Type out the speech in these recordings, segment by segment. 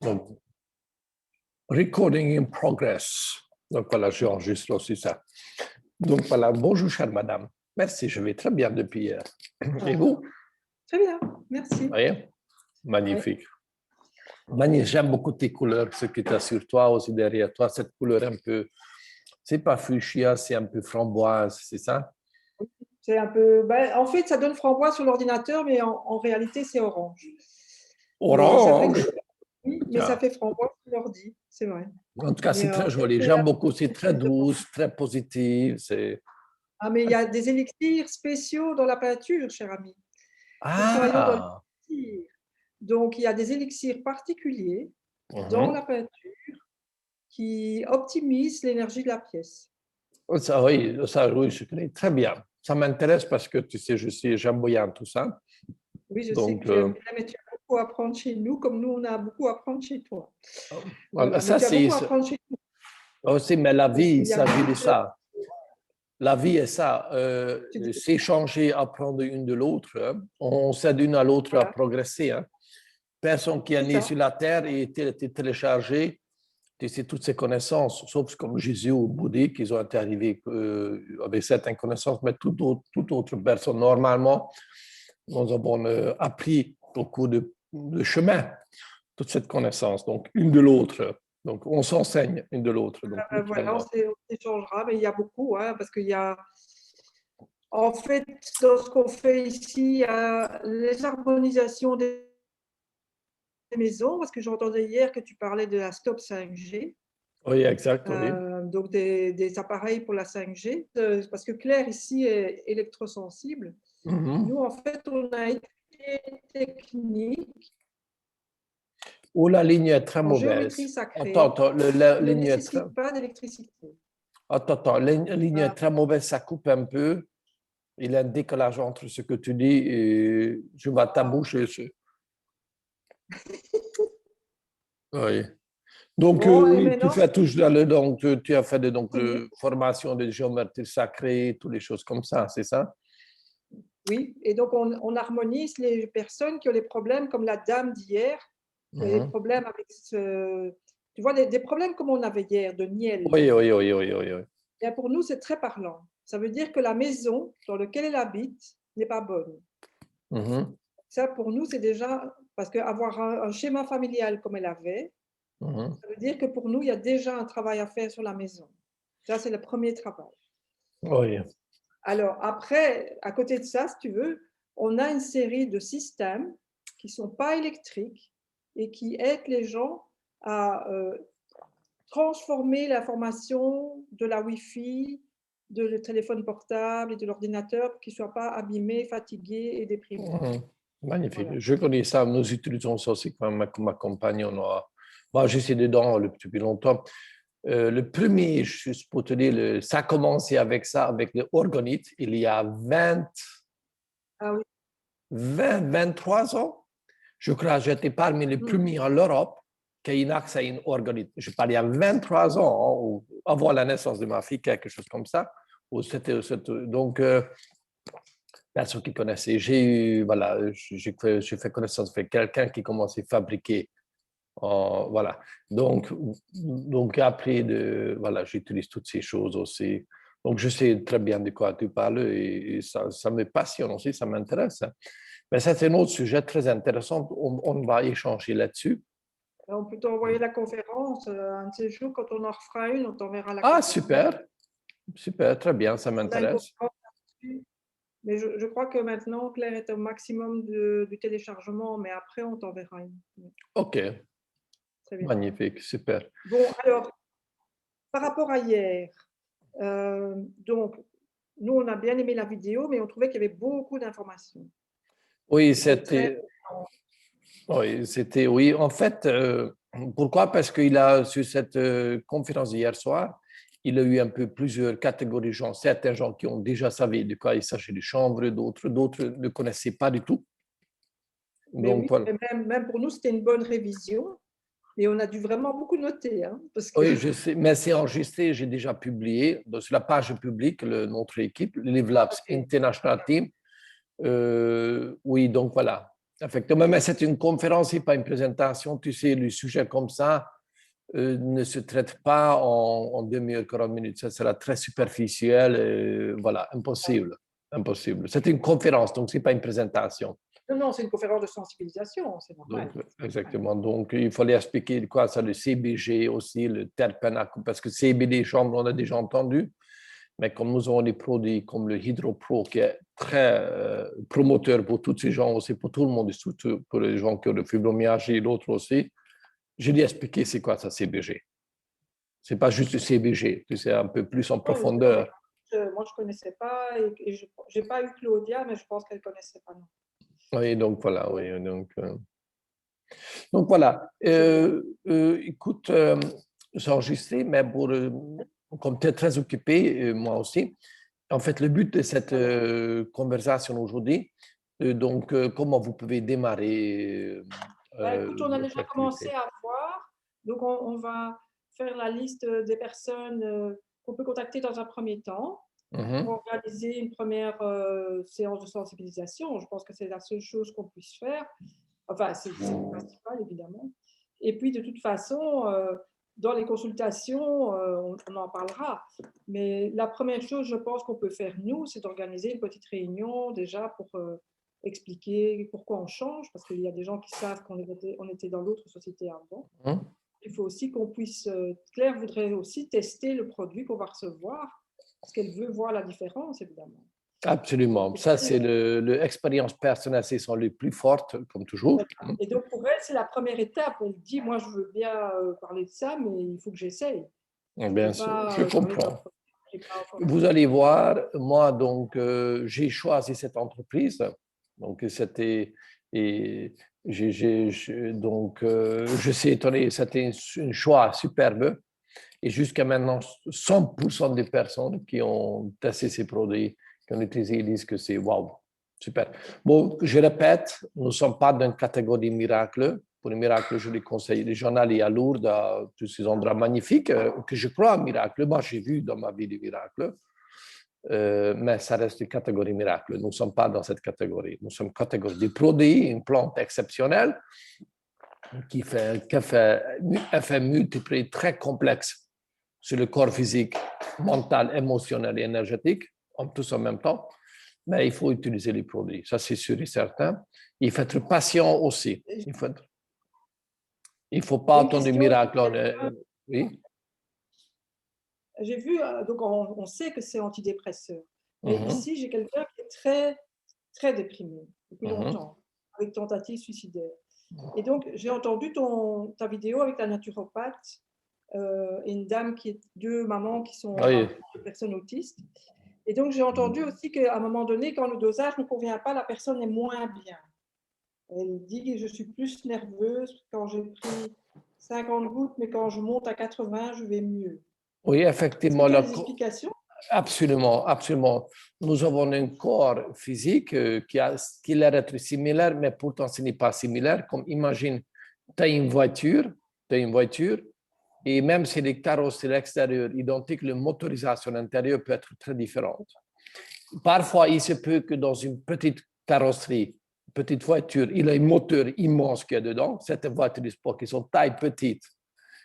Donc, recording in progress. Donc voilà, j'enregistre aussi ça. Donc voilà, bonjour chère madame. Merci, je vais très bien depuis hier. Et vous? Très bien, merci. Oui, magnifique. Magnifique, j'aime beaucoup tes couleurs, ce que tu as sur toi, aussi derrière toi, cette couleur un peu, c'est pas fuchsia, c'est un peu framboise, c'est ça? C'est un peu. En fait, ça donne framboise sur l'ordinateur, mais en réalité, c'est orange. Orange? Oui, mais ça fait framboise sur l'ordi, c'est vrai. En tout cas, c'est très joli. J'aime beaucoup, c'est très douce, très positif. Ah, mais il y a des élixirs spéciaux dans la peinture, cher ami. Nous travaillons dans Ah! l'élixir. Donc, il y a des élixirs particuliers dans la peinture qui optimisent l'énergie de la pièce. Ça, oui, je connais très bien. Ça m'intéresse parce que tu sais, j'aime bien tout ça. Oui, je sais Donc, que tu aimes bien, mais tu as beaucoup à apprendre chez nous, comme nous, on a beaucoup à apprendre chez toi. voilà, Mais ça, tu as c'est beaucoup à apprendre chez nous. aussi, mais la vie, il Il y a s'agit de ça. La vie est ça. Tu dis- S'échanger, apprendre une de l'autre. Hein. On s'aide une à l'autre à Voilà, progresser. Hein. Personne qui est c'est né ça. sur la terre et été téléchargé c'est toutes ces connaissances, sauf comme Jésus ou Bouddha, qui ont été arrivés avec certaines connaissances, mais toute autre personne, normalement, nous avons appris au cours de chemin toute cette connaissance, donc une de l'autre. Donc, on s'enseigne une de l'autre. Donc, Voilà, on s'échangera, mais il y a beaucoup, hein, parce qu'il y a, en fait, dans ce qu'on fait ici, il y a les harmonisations des maisons, parce que j'entendais hier que tu parlais de la Stop 5G. oui, exact, oui. Donc des appareils pour la 5G, parce que Claire ici est électrosensible. Nous, en fait, on a été technique Ou la ligne est très en géométrie mauvaise. sacrée Attends, la qui ne ligne est très... nécessite pas d'électricité. Attends, la ligne est très mauvaise, ça coupe un peu. Il y a un décalage entre ce que tu dis et je vois ta bouche. Oui. Donc, Bon, et oui, tu maintenant, fais toujours donc tu as fait de formation de géométrie sacrée, toutes les choses comme ça, c'est ça? oui, et donc on harmonise les personnes qui ont des problèmes comme la dame d'hier, qui a des problèmes avec tu vois, des problèmes comme on avait hier, de niel. Oui, oui, oui, oui, oui, oui. Et pour nous, c'est très parlant. Ça veut dire que la maison dans laquelle elle habite n'est pas bonne. Ça, pour nous, c'est déjà, parce qu'avoir un schéma familial comme elle avait, ça veut dire que pour nous, il y a déjà un travail à faire sur la maison. Ça, c'est le premier travail. Oui. Alors, après, à côté de ça, si tu veux, on a une série de systèmes qui ne sont pas électriques et qui aident les gens à transformer l'information de la Wi-Fi, de le téléphone portable et de l'ordinateur pour qu'ils ne soient pas abîmés, fatigués et déprimés. Magnifique. Voilà. Je connais ça. Nous utilisons ça aussi quand ma compagne. Moi, je suis dedans depuis longtemps. Le premier, juste pour te dire, ça a commencé avec ça, avec les organites, il y a 23 ans. Je crois que j'étais parmi les premiers en Europe qui a eu accès à une organite. Je parle il y a 23 ans, hein, avant la naissance de ma fille, quelque chose comme ça. Donc, personne qui connaissait. J'ai fait connaissance avec quelqu'un qui commençait à fabriquer. Voilà. Donc après, voilà, j'utilise toutes ces choses aussi. Donc, je sais très bien de quoi tu parles et ça me passionne aussi, ça m'intéresse. Mais ça, c'est un autre sujet très intéressant. On va échanger là-dessus. On peut t'envoyer la conférence un de ces jours, quand on en refera une, on t'enverra la Ah, conférence. super, très bien, ça On a une m'intéresse. conférence là-dessus. Mais je crois que maintenant, Claire est au maximum du téléchargement, mais après, on t'enverra une. OK, Très bien. magnifique, super. Bon, alors, par rapport à hier, donc, nous, on a bien aimé la vidéo, mais on trouvait qu'il y avait beaucoup d'informations. Oui, oui. En fait, pourquoi? Parce qu'il a, sur cette conférence d'hier soir, il a eu un peu plusieurs catégories de gens. Certains gens qui ont déjà savé de quoi il s'agit de chambre, d'autres ne connaissaient pas du tout. Mais Donc, oui, voilà. même pour nous, c'était une bonne révision. Et on a dû vraiment beaucoup noter. Hein, parce que... Oui, je sais, mais c'est enregistré, j'ai déjà publié sur la page publique, notre équipe, le Live Labs International Team. Oui, donc voilà. Effectivement, mais c'est une conférence, ce n'est pas une présentation. Tu sais, le sujet comme ça ne se traite pas en demi-heure, 40 minutes. Ça sera très superficiel. Voilà, impossible. Impossible. C'est une conférence, donc ce n'est pas une présentation. Non, non, c'est une conférence de sensibilisation, c'est Donc, normal. exactement. Donc, il fallait expliquer quoi, ça, le CBG aussi, le terpène, parce que CBD, chambre, on a déjà entendu. Mais comme nous avons des produits comme le HydroPro, qui est très promoteur pour tous ces gens aussi, pour tout le monde, et surtout pour les gens qui ont de fibromyalgie et d'autres aussi, j'ai dû expliquer c'est quoi ça, CBG. Ce n'est pas juste le CBG, c'est un peu plus en profondeur. Moi, je ne connaissais pas et je n'ai pas eu Claudia, mais je pense qu'elle ne connaissait pas non. Oui, donc voilà, oui. Donc voilà. Écoute, j'ai enregistré, mais comme tu es très occupé, moi aussi, en fait, le but de cette conversation aujourd'hui, donc, comment vous pouvez démarrer Écoute, on a votre déjà commencé activité? à voir. Donc, on va faire la liste des personnes qu'on peut contacter dans un premier temps pour Mhm. organiser une première séance de sensibilisation. Je pense que c'est la seule chose qu'on puisse faire. Enfin, c'est le principal, évidemment. Et puis, de toute façon, dans les consultations, on en parlera. Mais la première chose, je pense qu'on peut faire, nous, c'est d'organiser une petite réunion déjà pour expliquer pourquoi on change, parce qu'il y a des gens qui savent on était dans l'autre société avant. Mhm. Il faut aussi qu'on puisse, Claire voudrait aussi tester le produit qu'on va recevoir, parce qu'elle veut voir la différence, évidemment. Absolument. Ça, c'est l'expérience personnelle, c'est sont les plus fortes, comme toujours. Et donc, pour elle, c'est la première étape. Elle dit, moi, je veux bien parler de ça, mais il faut que j'essaye. Bien sûr, je Parler d'un comprends. produit que j'ai pas encore Vous allez voir, moi, donc, j'ai choisi cette entreprise. Donc, c'était. Et donc, je suis étonné, c'était un choix superbe. Et jusqu'à maintenant, 100% des personnes qui ont testé ces produits, qui ont utilisé, ils disent que c'est waouh, super. Bon, je répète, nous ne sommes pas dans une catégorie miracle. Pour les miracles, je les conseille. Les gens allaient à Lourdes, à tous ces endroits magnifiques, que je crois un miracle. Moi, j'ai vu dans ma vie des miracles. Mais ça reste une catégorie miracle. Nous ne sommes pas dans cette catégorie. Nous sommes catégorie des produits, une plante exceptionnelle qui fait un effet multiple très complexe sur le corps physique, mental, émotionnel et énergétique, tous en même temps. Mais il faut utiliser les produits, ça c'est sûr et certain. Il faut être patient aussi. Il faut pas attendre un miracle. Oui. J'ai vu, donc on sait que c'est antidépresseur. Mais Mhm. ici, j'ai quelqu'un qui est très, très déprimé depuis Mhm. longtemps, avec tentative suicidaire. Et donc, j'ai entendu ta vidéo avec la naturopathe et une dame deux mamans qui sont Oui. des personnes autistes. Et donc, j'ai entendu aussi qu'à un moment donné, quand le dosage ne convient pas, la personne est moins bien. Elle dit, je suis plus nerveuse quand j'ai pris 50 gouttes, mais quand je monte à 80, je vais mieux. Oui, Est-ce que effectivement. tu as des explications? Absolument, absolument. Nous avons un corps physique qui a l'air d'être similaire, mais pourtant ce n'est pas similaire. Comme imagine, tu as une voiture, et même si les carrosseries extérieures identiques, la motorisation intérieure peut être très différente. Parfois, il se peut que dans une petite carrosserie, petite voiture, il y a un moteur immense qui est dedans, certaines voitures de sport qui sont taille petite,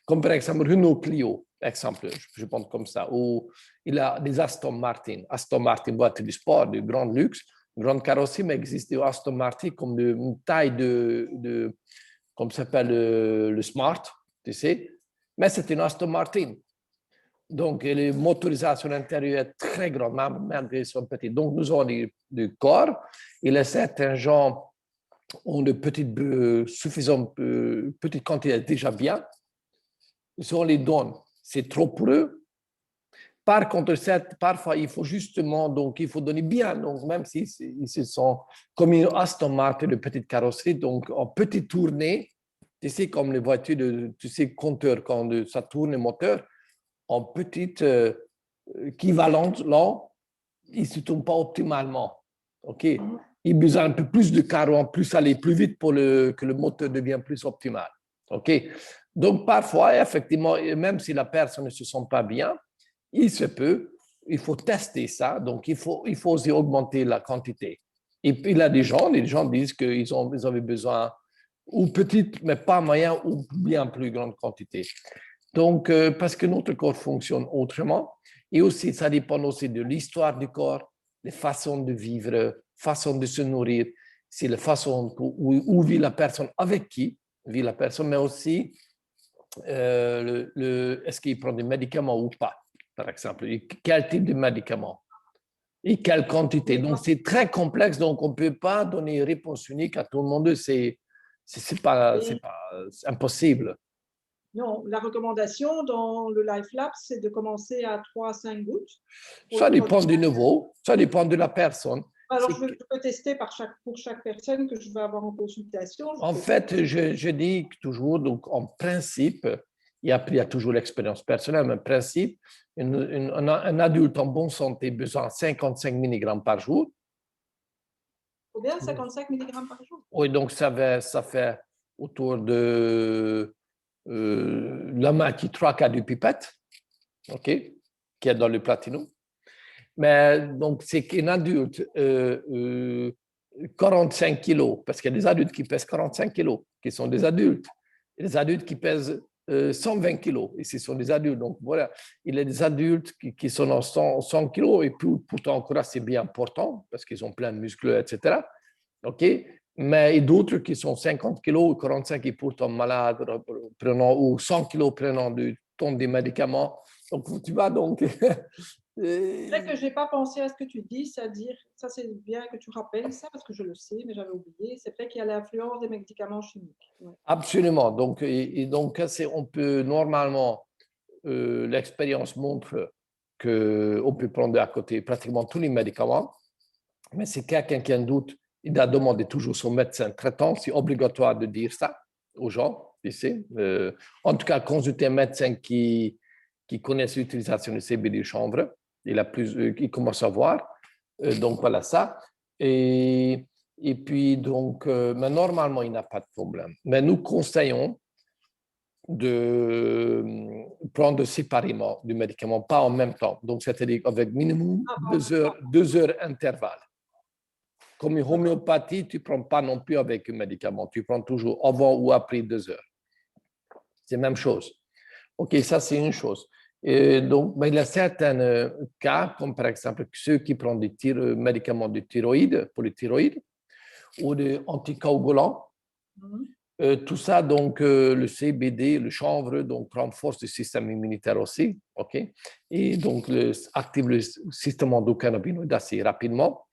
comme par exemple Renault Clio, exemple, je pense comme ça, ou il a des Aston Martin, voiture de sport, de grand luxe, grande carrosserie, mais il existe des Aston Martin comme une taille comme ça s'appelle le Smart, tu sais, mais c'est une Aston Martin. Donc, la motorisation intérieure est très grande, malgré son petit. Donc, nous avons du corps. Il y a certains gens ont de suffisantes petites quantités déjà bien. Si on les donne, c'est trop pour eux. Par contre, parfois, il faut justement, donc, il faut donner bien. Donc, même si ils se sont comme une Aston Martin de petite carrosserie, donc en petite tournée, tu sais, comme les voitures tu sais, compteur, quand ça tourne le moteur, en petite équivalente, là, ils ne se tournent pas optimalement. OK? Il a besoin un peu plus de carreau, en plus aller plus vite pour que le moteur devienne plus optimal. OK? Donc, parfois, effectivement, même si la personne ne se sent pas bien, il se peut, il faut tester ça. Donc, il faut aussi augmenter la quantité. Et puis, les gens disent ils avaient besoin, ou petite, mais pas moyen, ou bien plus grande quantité. Donc, parce que notre corps fonctionne autrement. Et aussi, ça dépend aussi de l'histoire du corps, les façons de vivre, façon de se nourrir, c'est la façon où vit la personne, avec qui vit la personne, mais aussi est-ce qu'il prend des médicaments ou pas, par exemple, et quel type de médicaments et quelle quantité. Donc, c'est très complexe, donc on ne peut pas donner une réponse unique à tout le monde, c'est impossible. Non, la recommandation dans le Life Lab, c'est de commencer à 3 à 5 gouttes. Ça dépend du niveau, ça dépend de la personne. Alors, je peux tester pour chaque personne que je vais avoir en consultation. En fait, je dis toujours, donc en principe, et après il y a toujours l'expérience personnelle, mais en principe, un adulte en bonne santé a besoin de 55 mg par jour. Combien? 55 mg par jour? Oui, donc ça fait autour de la main qui 3/4 du pipette, OK, qui est dans le platinum. Mais donc, c'est qu'un adulte, 45 kilos, parce qu'il y a des adultes qui pèsent 45 kilos, qui sont des adultes, et des adultes qui pèsent 120 kilos, et ce sont des adultes. Donc, voilà, il y a des adultes qui sont en 100 kilos, et puis, pourtant, encore c'est bien important, parce qu'ils ont plein de muscles, etc. OK? Mais il y a d'autres qui sont 50 kilos ou 45 et pourtant malades, ou 100 kilos prenant du ton des médicaments. Donc, tu vas donc. C'est vrai que je n'ai pas pensé à ce que tu dis, c'est-à-dire, ça c'est bien que tu rappelles ça, parce que je le sais, mais j'avais oublié. C'est vrai qu'il y a l'influence des médicaments chimiques. Ouais. Absolument. Donc, donc on peut normalement, l'expérience montre qu'on peut prendre à côté pratiquement tous les médicaments, mais si quelqu'un qui a un doute, il doit demander toujours son médecin traitant. C'est obligatoire de dire ça aux gens ici. En tout cas, consulter un médecin qui connaît l'utilisation du CBD chanvre. Il commence à voir. Donc, voilà ça. Et puis, donc, mais normalement, il n'a pas de problème. Mais nous conseillons de prendre séparément du médicament, pas en même temps. Donc, c'est-à-dire avec minimum 2 heures intervalle. Comme une homéopathie, tu ne prends pas non plus avec un médicament. Tu prends toujours avant ou après 2 heures. C'est la même chose. OK, ça, c'est une chose. Et donc, il y a certains cas, comme par exemple ceux qui prennent des médicaments de thyroïde, pour le thyroïde, ou des anticoagulants. Tout ça, donc, le CBD, le chanvre, donc, renforce le système immunitaire aussi. OK? Et donc, active le système endocannabinoïde assez rapidement.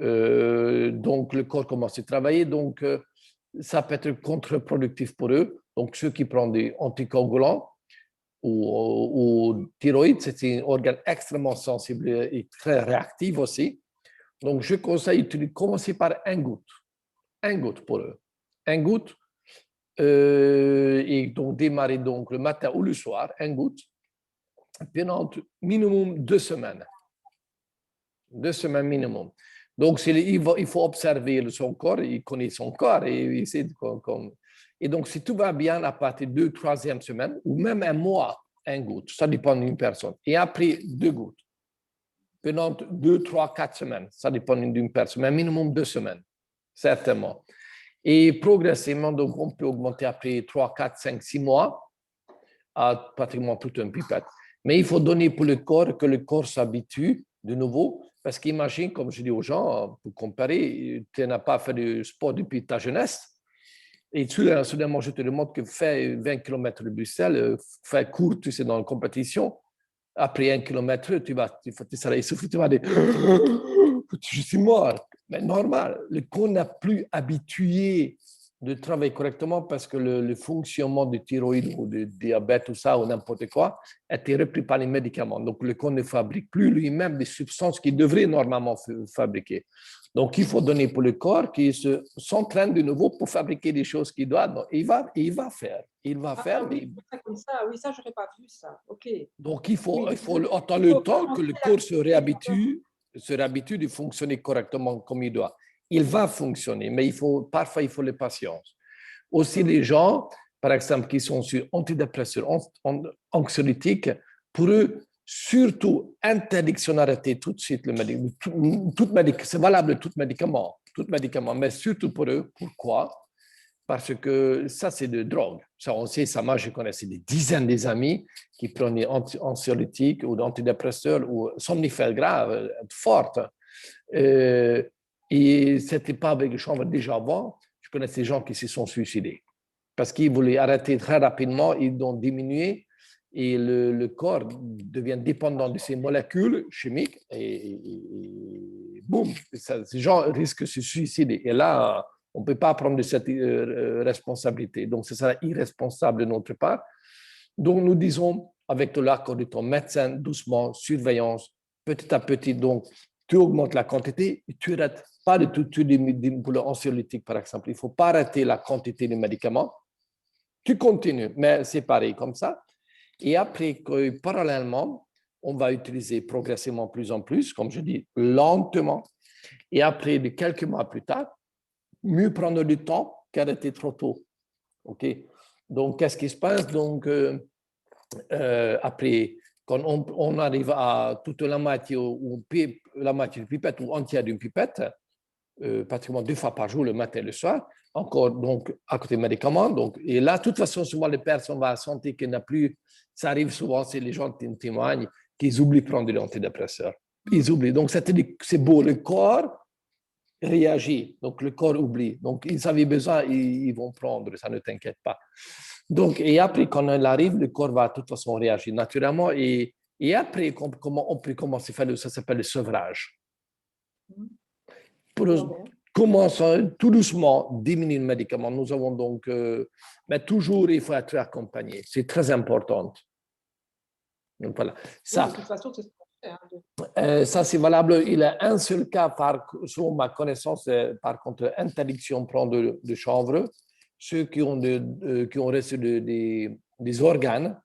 Donc, le corps commence à travailler. Donc, ça peut être contre-productif pour eux. Donc, ceux qui prennent des anticoagulants ou thyroïde, c'est un organe extrêmement sensible et très réactif aussi. Donc, je conseille de commencer par un goutte pour eux. Un goutte, et donc démarrer donc le matin ou le soir, un goutte, pendant minimum 2 semaines. 2 semaines minimum. Donc, il faut observer son corps, il connaît son corps et et donc, si tout va bien, à partir de la 3e semaine, ou même un mois, un goutte, ça dépend d'une personne. Et après, 2 gouttes. Pendant 2, 3, 4 semaines, ça dépend d'une personne, mais minimum 2 semaines, certainement. Et progressivement, donc, on peut augmenter après 3, 4, 5, 6 mois à pratiquement tout un pipette. Mais il faut donner pour le corps, que le corps s'habitue de nouveau. Parce qu'imagine, comme je dis aux gens, pour comparer, tu n'as pas fait du sport depuis ta jeunesse. Et soudainement, je te demande que fais 20 km de Bruxelles, fais court, tu sais, dans la compétition. Après 1 kilomètre, tu seras essoufflé, tu vas dire je suis mort. Mais normal, le corps n'a plus habitué de travailler correctement parce que le fonctionnement du thyroïde ou du diabète, tout ça, ou n'importe quoi, a été repris par les médicaments. Donc, le corps ne fabrique plus lui-même des substances qu'il devrait normalement fabriquer. Donc, il faut donner pour le corps qui s'entraîne de nouveau pour fabriquer des choses qu'il doit. Donc, il va faire. Il va faire. Oui, comme ça, oui, ça, je n'aurais pas vu ça. OK. Donc, il faut attendre le temps que le corps se réhabitue de fonctionner correctement comme il doit. Il va fonctionner, mais parfois, il faut la patience. Aussi, les gens, par exemple, qui sont sur antidépresseurs, anxiolytiques, pour eux, Surtout, interdiction d'arrêter tout de suite le médicament. C'est valable tout médicament, mais surtout pour eux. Pourquoi? Parce que ça, c'est de drogue. Ça, on sait, ça, moi, je connaissais des dizaines d'amis qui prenaient anxiolytiques ou d'antidépresseurs ou somnifères graves, fortes. Et ce n'était pas avec les chambres déjà avant. Je connais des gens qui se sont suicidés parce qu'ils voulaient arrêter très rapidement, ils ont diminué et le corps devient dépendant de ces molécules chimiques et boum, ces gens risquent de se suicider. Et là, on ne peut pas prendre cette responsabilité. Donc, ce sera irresponsable de notre part. Donc, nous disons, avec l'accord de ton médecin, doucement, surveillance, petit à petit, donc, tu augmentes la quantité, tu n'arrêtes pas de tout pour le anxiolytique, par exemple. Il ne faut pas arrêter la quantité de médicaments. Tu continues, mais c'est pareil comme ça. Et après, parallèlement, on va utiliser progressivement plus en plus, comme je dis, lentement. Et après, de quelques mois plus tard, mieux prendre du temps qu'arrêter trop tôt. OK? Donc, qu'est-ce qui se passe? Donc, après, quand on arrive à toute la moitié, ou la moitié d'une pipette ou entière d'une pipette, pratiquement 2 fois par jour, le matin et le soir, encore donc à côté des médicaments. Donc, et là, de toute façon, souvent les personnes vont sentir qu'il n'y a plus, ça arrive souvent, c'est les gens qui témoignent, qu'ils oublient de prendre de l'antidépresseur. Ils oublient. Donc, c'est beau, le corps réagit, donc le corps oublie. Donc, ils avaient besoin, ils vont prendre, ça ne t'inquiète pas. Donc, et après, quand on arrive, le corps va de toute façon réagir naturellement. Et après, comment on peut commencer à faire, ça s'appelle le sevrage. Pour commencer tout doucement, diminuer le médicament. Nous avons donc, mais toujours, il faut être accompagné. C'est très important. Donc, voilà. Ça, de toute façon, c'est ce qu'on fait. Ça, c'est valable. Il y a un seul cas, selon ma connaissance, par contre, interdiction de prendre de chanvre. Ceux qui ont reçu des organes,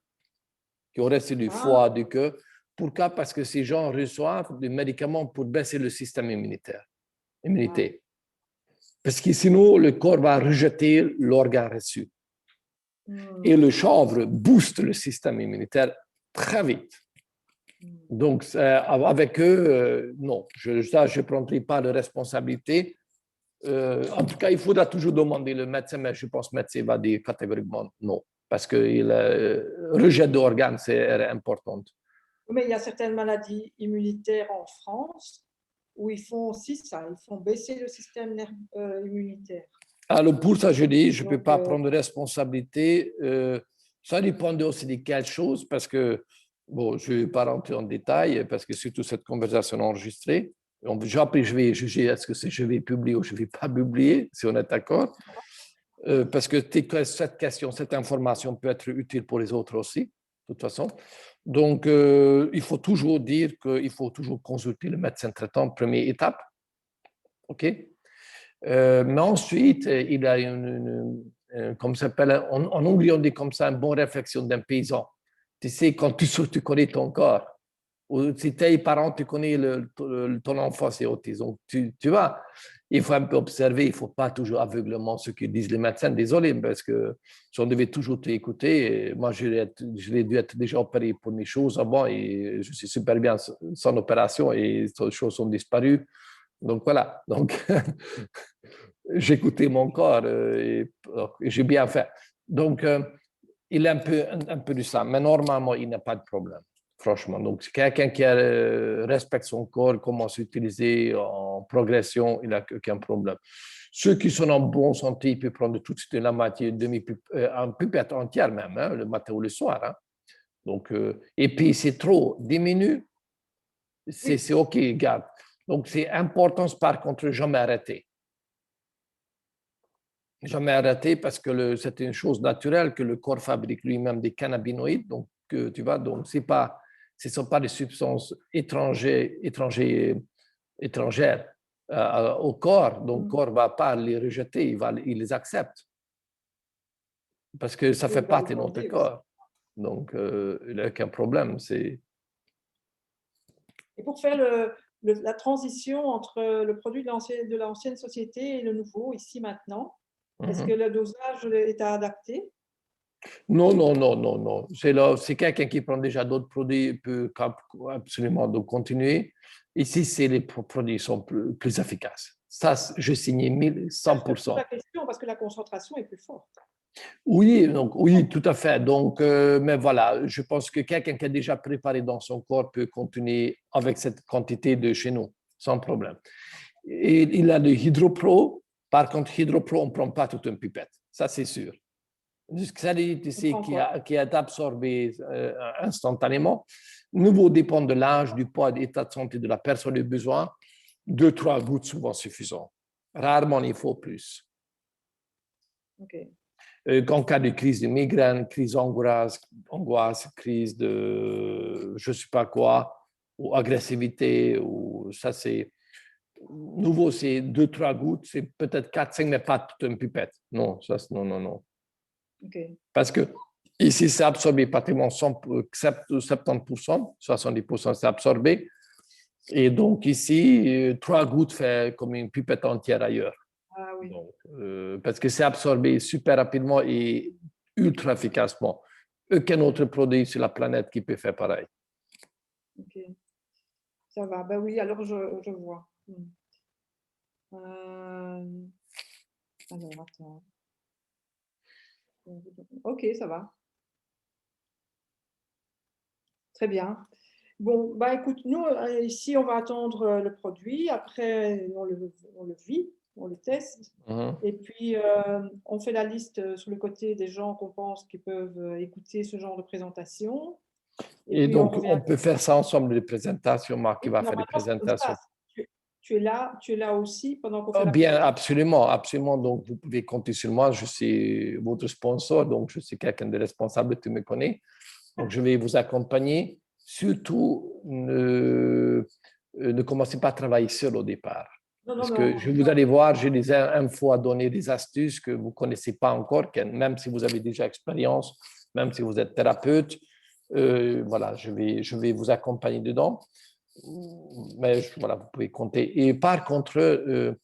qui ont reçu du foie, du cœur. Pourquoi? Parce que ces gens reçoivent des médicaments pour baisser le système immunité. Parce que sinon, le corps va rejeter l'organe reçu. Et le chanvre booste le système immunitaire très vite. Donc, avec eux, non, je ne prendrai pas de responsabilité. En tout cas, il faudra toujours demander le médecin, mais je pense que le médecin va dire catégoriquement non, parce que le rejet d'organes, c'est important. Mais il y a certaines maladies immunitaires en France où ils font aussi ça, ils font baisser le système immunitaire. Alors, pour ça, je dis, je ne peux pas prendre de responsabilité. Ça dépend aussi de quelque chose, parce que, bon, je ne vais pas rentrer en détail, parce que surtout cette conversation enregistrée, après, je vais juger est-ce que je vais publier ou je ne vais pas publier, si on est d'accord. Parce que cette question, cette information peut être utile pour les autres aussi, de toute façon. Donc, il faut toujours dire qu'il faut toujours consulter le médecin traitant, première étape. OK? Mais ensuite, il y a comme ça s'appelle, en anglais, on dit comme ça, une bonne réflexion d'un paysan. Tu sais, quand tu connais ton corps, ou si tes parents, tu connais ton enfant, c'est autisme. Donc, tu vois, il faut un peu observer, il ne faut pas toujours aveuglement ce que disent les médecins. Désolé, parce que si on devait toujours t'écouter, moi, je l'ai dû être déjà opéré pour mes choses avant et je suis super bien sans opération et les choses sont disparues. Donc, voilà. Donc, j'écoutais mon corps et j'ai bien fait. Donc, il y a un peu de ça, mais normalement, il n'y a pas de problème, franchement. Donc, quelqu'un qui respecte son corps, commence à l'utiliser en progression, il n'a aucun problème. Ceux qui sont en bonne santé, ils peuvent prendre tout de suite la moitié, un pipette entière même, hein, le matin ou le soir. Hein. Donc, et puis, c'est trop, diminue, c'est OK, garde. Donc, c'est important, par contre, jamais arrêter. Jamais arrêter parce que c'est une chose naturelle que le corps fabrique lui-même des cannabinoïdes. Donc, tu vois, donc ce ne sont pas des substances étrangères au corps. Donc, le corps ne va pas les rejeter, il les accepte. Parce que ça fait partie de notre corps. Donc, il n'y a aucun problème. Et pour faire la transition entre le produit de l'ancienne société et le nouveau, ici maintenant, est-ce que le dosage est adapté? Non, non, non, non, non. C'est quelqu'un qui prend déjà d'autres produits, il peut absolument donc continuer. Ici, c'est les produits sont plus efficaces. Ça, je signe Je te pose 100%. la question parce que la concentration est plus forte. Oui, donc, oui, tout à fait. Donc, mais voilà, je pense que quelqu'un qui a déjà préparé dans son corps peut continuer avec cette quantité de chez nous, sans problème. Et il a le Hydropro. Par contre, Hydropro, on ne prend pas toute une pipette. Ça, c'est sûr. Salinité qui est absorbé instantanément. Nouveau dépend de l'âge, du poids, de l'état de santé de la personne, du besoin. 2-3 gouttes souvent suffisant. Rarement, il faut plus. Okay. En cas de crise de migraine, crise d'angoisse, crise de je ne sais pas quoi, ou agressivité, ou ça c'est nouveau, c'est 2-3 gouttes, c'est peut-être 4-5, mais pas toute une pipette. Non, ça, non, non, non. Okay. Parce que ici, c'est absorbé pratiquement 70%, 70% c'est absorbé. Et donc ici, 3 gouttes fait comme une pipette entière ailleurs. Ah oui. Donc, parce que c'est absorbé super rapidement et ultra efficacement. Aucun autre produit sur la planète qui peut faire pareil. Ok. Ça va. Ben oui, alors je vois. Alors, attends. Ok, ça va. Très bien. Bon, bah écoute, nous, ici, on va attendre le produit. Après, on le vit, on le teste. Et puis, on fait la liste sur le côté des gens qu'on pense qui peuvent écouter ce genre de présentation. Et puis, on donc, revient. on peut faire ça ensemble, les présentations. Marc qui va faire les Normalement, c'est comme présentations. ça. Tu es là aussi pendant qu'on fait Oh, la bien, présentation. absolument, absolument. Donc, vous pouvez compter sur moi. Je suis votre sponsor, donc je suis quelqu'un de responsable, tu me connais. Donc, je vais vous accompagner. Surtout, ne commencez pas à travailler seul au départ. Non, Parce non, que vous allez voir, j'ai des infos à donner, des astuces que vous ne connaissez pas encore, même si vous avez déjà expérience, même si vous êtes thérapeute. Voilà, je vais vous accompagner dedans. Mais voilà, vous pouvez compter. Et par contre,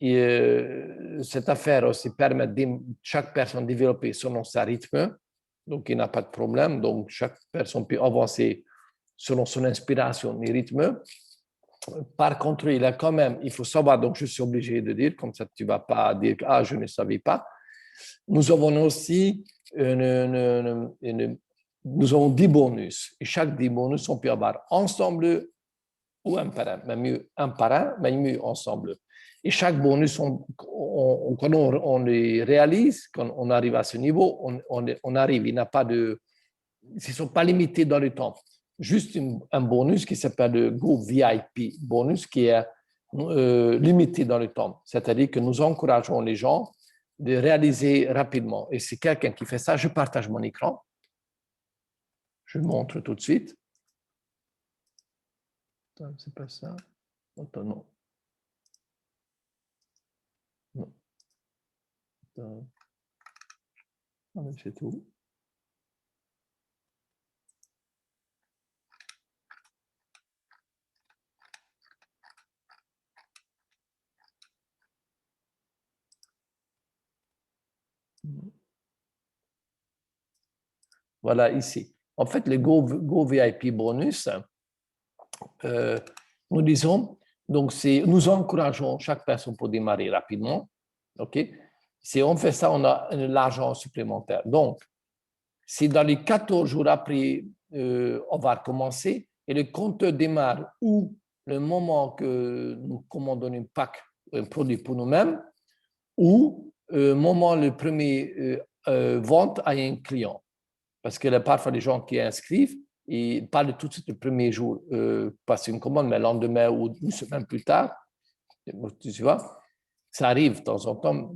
cette affaire aussi permet de chaque personne développer selon sa rythme. Donc, il n'y a pas de problème. Donc, chaque personne peut avancer selon son inspiration et rythme. Par contre, il faut savoir, donc je suis obligé de dire, comme ça tu ne vas pas dire, ah, je ne savais pas. Nous avons aussi nous avons 10 bonus. Et chaque 10 bonus, on peut avoir ensemble ou un par un, mais mieux un par un, mais mieux ensemble. Et chaque bonus, quand on les réalise, quand on arrive à ce niveau, on arrive, il n'a pas de, ils ne sont pas limités dans le temps. Juste un bonus qui s'appelle le Go VIP bonus qui est limité dans le temps. C'est-à-dire que nous encourageons les gens de réaliser rapidement. Et c'est quelqu'un qui fait ça. Je partage mon écran. Je montre tout de suite. Attends, c'est pas ça. Attends, non. Non. Attends. C'est tout. Voilà, ici. En fait, le Go VIP bonus, nous disons, donc nous encourageons chaque personne pour démarrer rapidement. OK? Si on fait ça, on a l'argent supplémentaire. Donc, si dans les 14 jours après, on va recommencer et le compteur démarre ou le moment que nous commandons une pack, un produit pour nous-mêmes, ou moment le premier vente à un client. Parce que là, parfois, les gens qui inscrivent, ils parlent tout de suite le premier jour, passer une commande, mais le lendemain ou une semaine plus tard, tu vois, ça arrive de temps en temps,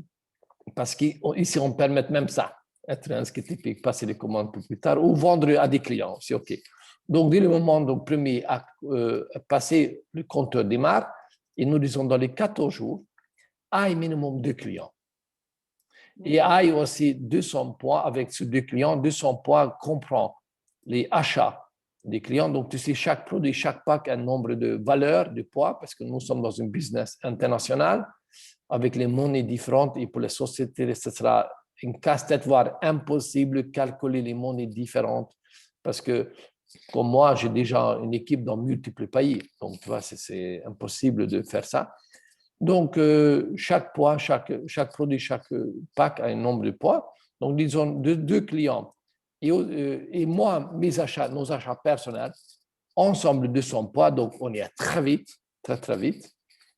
parce qu'ici, on permet même ça, être inscrit typique, passer les commandes un peu plus tard, ou vendre à des clients, c'est OK. Donc, dès le moment donc, premier à passer, le compteur démarre, et nous disons dans les 14 jours, un minimum de clients. Et aille aussi 200 points avec ces 2 clients. 200 points comprend les achats des clients. Donc, tu sais, chaque produit, chaque pack a un nombre de valeurs, de poids, parce que nous sommes dans un business international avec les monnaies différentes et pour les sociétés, ce sera une casse-tête, voire impossible de calculer les monnaies différentes parce que, comme moi, j'ai déjà une équipe dans multiples pays. Donc, tu vois, c'est impossible de faire ça. Donc, chaque poids, chaque produit, chaque pack a un nombre de poids. Donc, disons, deux clients. Et moi, nos achats personnels, ensemble 200 poids. Donc, on y est très vite, très, très vite.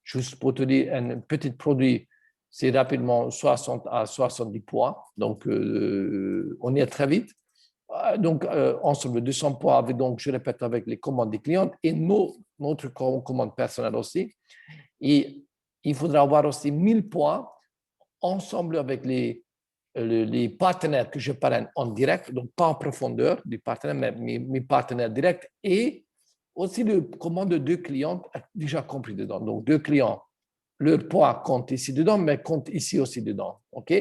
Juste pour te dire, un petit produit, c'est rapidement 60 à 70 poids. Donc, on y est très vite. Donc, ensemble 200 poids, avec, donc, je répète, avec les commandes des clients et notre commande personnelle aussi. Et il faudra avoir aussi 1000 poids ensemble avec les partenaires que je parraine en direct, donc pas en profondeur du partenaire, mais mes partenaires directs et aussi les commandes de 2 clients déjà compris dedans. Donc, 2 clients, leur poids compte ici dedans, mais compte ici aussi dedans. OK?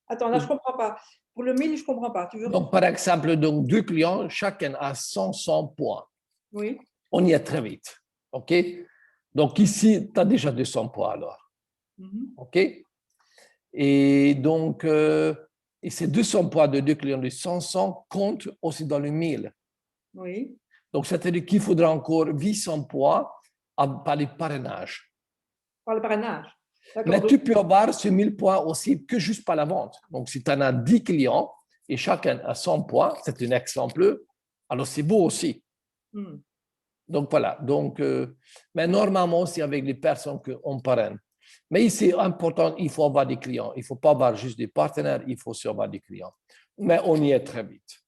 Attends, là, je ne comprends pas. Pour le 1000, je ne comprends pas. Donc, par exemple, donc, 2 clients, chacun a 100 poids. Oui. On y est très vite. OK? Donc, ici, tu as déjà 200 poids alors. OK? Et donc, et ces 200 poids de 2 clients de 100 comptent aussi dans le 1000. Oui. Donc, c'est-à-dire qu'il faudra encore 800 poids par les parrainages. Par le parrainage. Mais tu peux avoir ce 1000 poids aussi que juste par la vente. Donc, si tu en as 10 clients et chacun a 100 poids, c'est un exemple, alors c'est beau aussi. Donc, voilà. Donc, mais normalement, c'est avec les personnes qu'on parraine. Mais ici, important, il faut avoir des clients. Il ne faut pas avoir juste des partenaires, il faut aussi avoir des clients. Mais on y est très vite.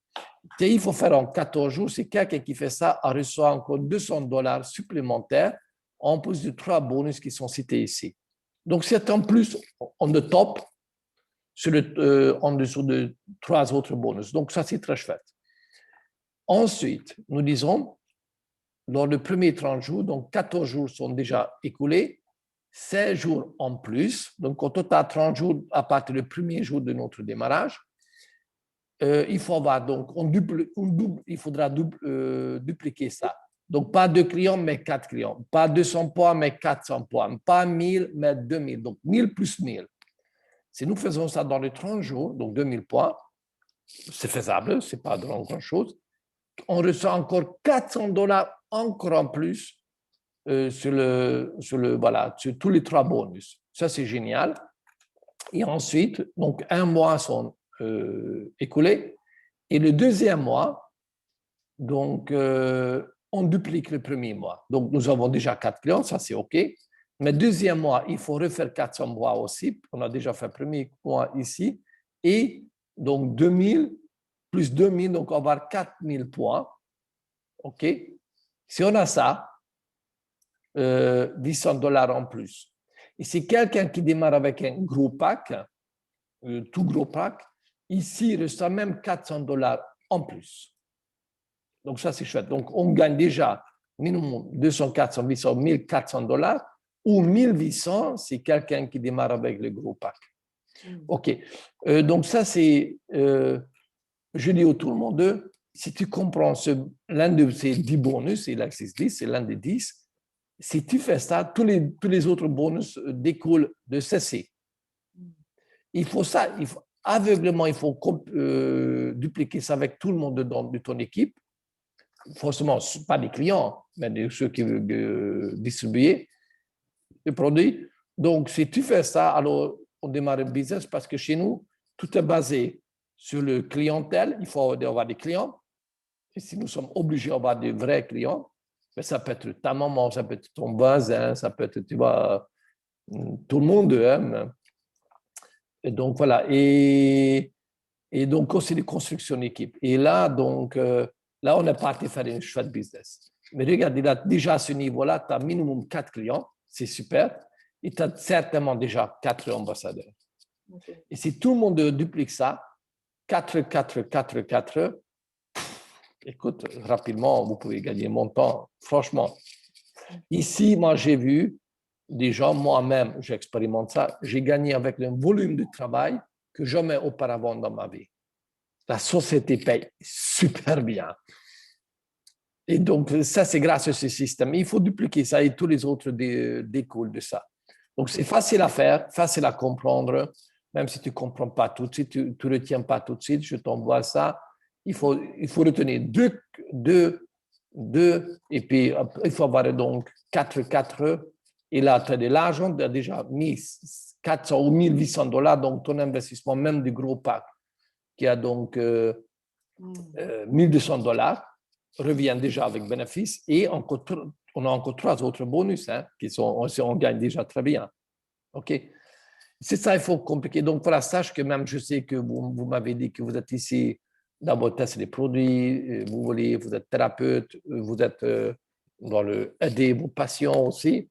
Et il faut faire en 14 jours. Si quelqu'un qui fait ça reçoit encore $200 supplémentaires en plus de 3 bonus qui sont cités ici. Donc, c'est en plus, on the top, en dessous de 3 autres bonus. Donc, ça, c'est très chouette. Ensuite, nous disons, dans le premier 30 jours, donc 14 jours sont déjà écoulés, 16 jours en plus, donc au total 30 jours à partir du premier jour de notre démarrage. Il faut avoir, donc, il faudra dupliquer ça. Donc, pas 2 clients, mais 4 clients. Pas 200 points, mais 400 points. Pas 1000, mais 2000. Donc, 1000 plus 1000. Si nous faisons ça dans les 30 jours, donc 2000 points, c'est faisable, ce n'est pas grand-chose. On reçoit encore $400 encore en plus sur tous les 3 bonus. Ça, c'est génial. Et ensuite, donc, 1 mois sont écoulés. Et le deuxième mois, donc, on duplique le premier mois. Donc, nous avons déjà 4 clients, ça c'est OK. Mais deuxième mois, il faut refaire 400 mois aussi. On a déjà fait le premier mois ici. Et donc, 2000 plus 2000, donc on va avoir 4000 points. OK? Si on a ça, $800 en plus. Et c'est quelqu'un qui démarre avec un gros pack, tout gros pack, ici, il reçoit même $400 en plus. Donc, ça, c'est chouette. Donc, on gagne déjà minimum 200, 400, 800, $1400 ou 1800 si quelqu'un qui démarre avec le gros pack. OK. Donc, ça, c'est, je dis à tout le monde, si tu comprends l'un de ces 10 bonus, et l'Axis 10, c'est l'un des 10, si tu fais ça, tous les autres bonus découlent de ceci. Il faut ça, aveuglément, il faut dupliquer ça avec tout le monde de ton équipe. Forcément, pas des clients, mais de ceux qui veulent distribuer les produits. Donc, si tu fais ça, alors on démarre le business parce que chez nous, tout est basé sur le clientèle. Il faut avoir des clients. Et si nous sommes obligés d'avoir des vrais clients, mais ça peut être ta maman, ça peut être ton voisin, ça peut être, tu vois, tout le monde. Hein. Et donc, voilà. Et donc, aussi les constructions d'équipe. Et là, donc, là, on est parti faire une chouette business. Mais regarde, déjà à ce niveau-là, tu as minimum 4 clients, c'est super. Et tu as certainement déjà 4 ambassadeurs. Okay. Et si tout le monde duplique ça, 4, 4, 4, 4, écoute, rapidement, vous pouvez gagner mon temps, franchement. Ici, moi, j'ai vu des gens, moi-même, j'expérimente ça, j'ai gagné avec un volume de travail que jamais auparavant dans ma vie. La société paye super bien. Et donc, ça, c'est grâce à ce système. Il faut dupliquer ça et tous les autres découlent de ça. Donc, c'est facile à faire, facile à comprendre. même si tu ne comprends pas tout de suite, tu ne retiens pas tout de suite, je t'envoie ça. Il faut retenir deux, et puis il faut avoir donc 4. Et là, tu as de l'argent, tu as déjà mis 400 ou 1 800 $, donc ton investissement, même du gros pack, qui a donc 1 200 $, revient déjà avec bénéfice. Et on a encore 3 autres bonus qui sont, on gagne déjà très bien. OK? C'est ça, il faut compliquer. Donc, voilà, sache que même, je sais que vous m'avez dit que vous êtes ici d'abord tester les produits, vous êtes thérapeute, vous êtes dans aider vos patients aussi.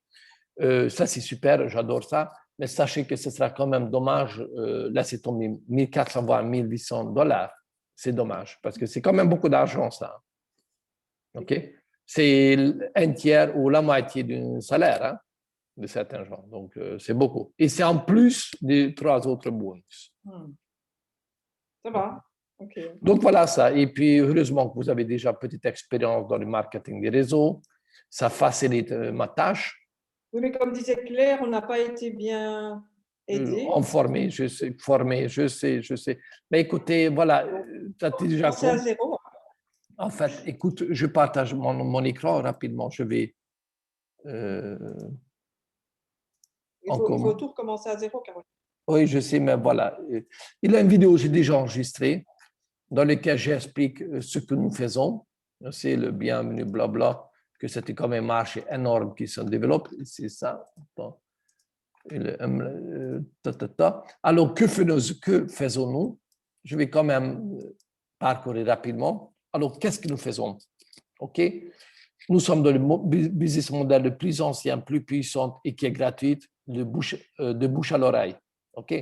Ça, c'est super, j'adore ça. Mais sachez que ce sera quand même dommage. Là, c'est tombé 1 400 voire 1 800 $. C'est dommage parce que c'est quand même beaucoup d'argent, ça. OK? C'est un tiers ou la moitié d'un salaire de certains gens. Donc, c'est beaucoup. Et c'est en plus des 3 autres bonus. Ça va. Okay. Donc, voilà ça. Et puis, heureusement que vous avez déjà petite expérience dans le marketing des réseaux. Ça facilite ma tâche. Oui, mais comme disait Claire, on n'a pas été bien aidé. Formé, je sais. Mais écoutez, voilà, tu as déjà compris. À zéro. En fait, écoute, je partage mon écran rapidement. Je vais... il faut tout recommencer à zéro, Caroline. Oui, je sais, mais voilà. Il y a une vidéo que j'ai déjà enregistrée dans laquelle j'explique ce que nous faisons. C'est le bienvenu, blabla, que c'était comme un marché énorme qui se développe. C'est ça. Alors, que faisons-nous? Je vais quand même parcourir rapidement. Alors, qu'est-ce que nous faisons? OK? Nous sommes dans le business model le plus ancien, plus puissant et qui est gratuit, de bouche à l'oreille. OK?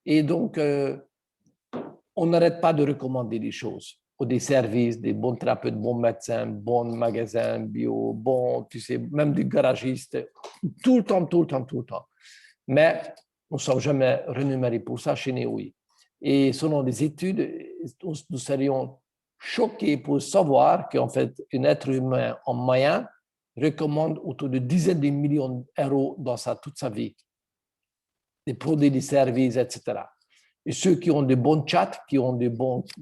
Et donc, on n'arrête pas de recommander des choses, ou des services, des bons thérapeutes, bons médecins, bons magasins bio, bons, tu sais, même des garagistes, tout le temps. Mais nous ne sommes jamais rémunérés pour ça chez Neoui. Et selon des études, nous serions choqués pour savoir qu'en fait, un être humain en moyenne recommande autour de dizaines de millions d'euros dans toute sa vie. Des produits, des services, etc. Et ceux qui ont de bons chats, qui connaissent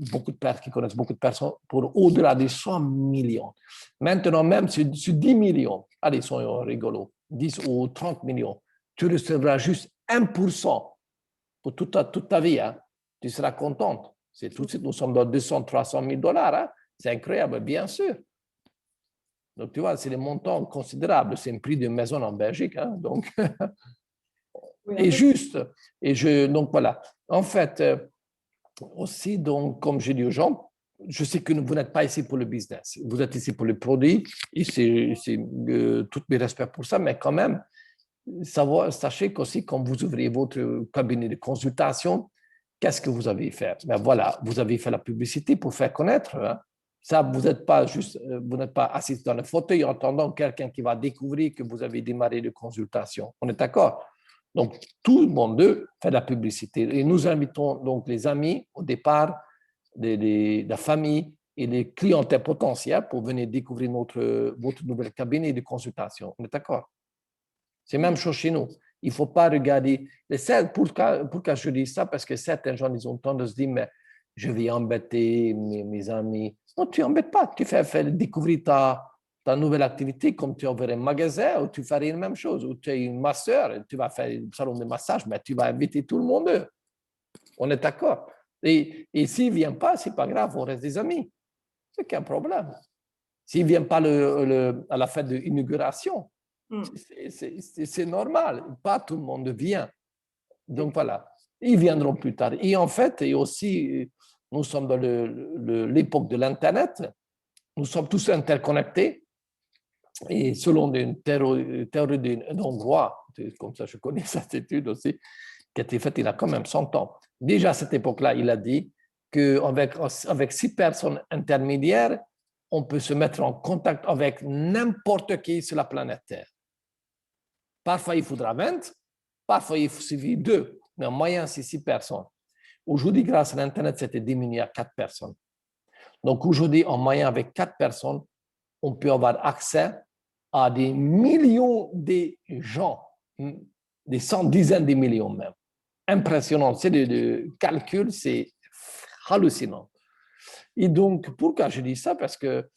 beaucoup de personnes, pour au-delà de 100 millions. Maintenant, même sur 10 millions, allez, soyons rigolos, 10 ou 30 millions, tu recevras juste 1% pour toute ta vie. Tu seras contente. C'est tout de suite, nous sommes dans 200, 300 000 $. C'est incroyable, bien sûr. Donc, tu vois, c'est des montants considérables. C'est un prix d'une maison en Belgique. Donc, et juste. Donc, voilà. En fait, aussi, donc, comme j'ai dit aux gens, je sais que vous n'êtes pas ici pour le business. Vous êtes ici pour le produit. Et c'est tous mes respects pour ça. Mais quand même, sachez qu'aussi, quand vous ouvrez votre cabinet de consultation, qu'est-ce que vous avez fait? Ben voilà, vous avez fait la publicité pour faire connaître. Ça, vous n'êtes pas assis dans le fauteuil en attendant quelqu'un qui va découvrir que vous avez démarré de consultation. On est d'accord? Donc, tout le monde fait de la publicité. Et nous invitons donc les amis au départ, de la famille et les clientèles potentielles pour venir découvrir votre nouvel cabinet de consultation. On est d'accord? C'est même chose chez nous. Il ne faut pas regarder. Pourquoi je dis ça? Parce que certains gens, ils ont tendance à se dire, mais je vais embêter mes amis. Non, tu n'embêtes pas. Tu fais découvrir ta nouvelle activité comme tu ouvres un magasin ou tu ferais la même chose. Ou tu es une masseur, tu vas faire un salon de massage, mais tu vas inviter tout le monde. On est d'accord. Et s'il ne vient pas, ce n'est pas grave, on reste des amis. C'est qu'un problème. S'il ne vient pas à la fête d'inauguration, c'est normal, pas tout le monde vient. Donc voilà, ils viendront plus tard. Et en fait, et aussi, nous sommes dans l'époque de l'Internet, nous sommes tous interconnectés. Et selon une théorie d'un Hongrois, comme ça je connais cette étude aussi, qui a été faite il y a quand même 100 ans. Déjà à cette époque-là, il a dit qu'avec 6 personnes intermédiaires, on peut se mettre en contact avec n'importe qui sur la planète Terre. Parfois, il faudra 20, parfois, il suffit 2, mais en moyenne, c'est 6 personnes. Aujourd'hui, grâce à l'Internet, c'était diminué à 4 personnes. Donc, aujourd'hui, en moyenne, avec 4 personnes, on peut avoir accès à des millions de gens, des dizaines de millions même. impressionnant. C'est le calcul, c'est hallucinant. Et donc, pourquoi je dis ça? Parce que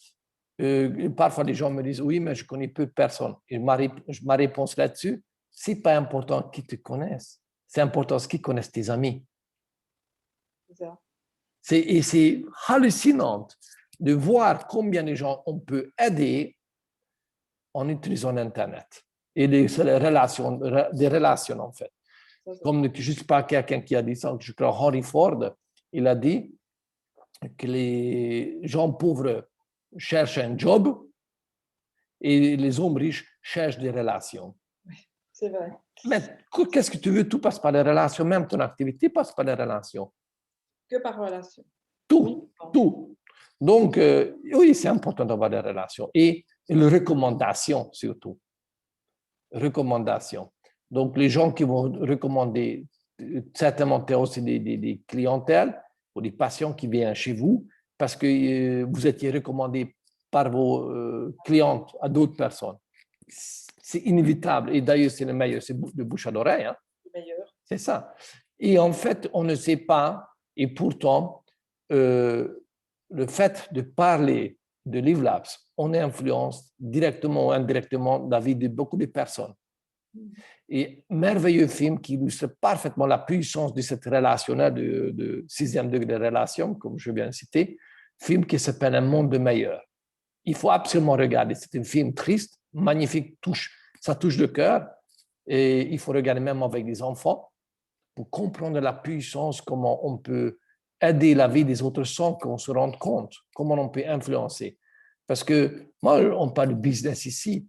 parfois les gens me disent, oui, mais je connais peu de personnes. Et ma réponse là-dessus, c'est pas important qui te connaissent. C'est important ce qu'ils connaissent tes amis. Et c'est hallucinant de voir combien de gens on peut aider en utilisant Internet et des relations en fait. Comme je ne sais pas quelqu'un qui a dit ça, je crois Henry Ford, il a dit que les gens pauvres cherchent un job et les hommes riches cherchent des relations. Oui, c'est vrai. Mais qu'est-ce que tu veux? Tout passe par les relations, même ton activité passe par les relations. Que par relation. Tout, tout. Donc, oui, c'est important d'avoir des relations. Et les recommandations surtout. Recommandations. Donc, les gens qui vont recommander, certainement, tu as aussi des clientèles ou des patients qui viennent chez vous parce que vous étiez recommandé par vos clientes à d'autres personnes. C'est inévitable. Et d'ailleurs, c'est le meilleur, c'est de bouche à l'oreille. Hein. Le meilleur. C'est ça. Et en fait, on ne sait pas, et pourtant, le fait de parler de Live Labs, on influence directement ou indirectement la vie de beaucoup de personnes. Et merveilleux film qui illustre parfaitement la puissance de cette relationnelle de sixième degré de relation, comme je viens de citer, film qui s'appelle Un monde meilleur. Il faut absolument regarder. C'est un film triste, magnifique, ça touche le cœur, et il faut regarder même avec des enfants pour comprendre la puissance, comment on peut aider la vie des autres sans qu'on se rende compte, comment on peut influencer. Parce que moi, on parle de business ici,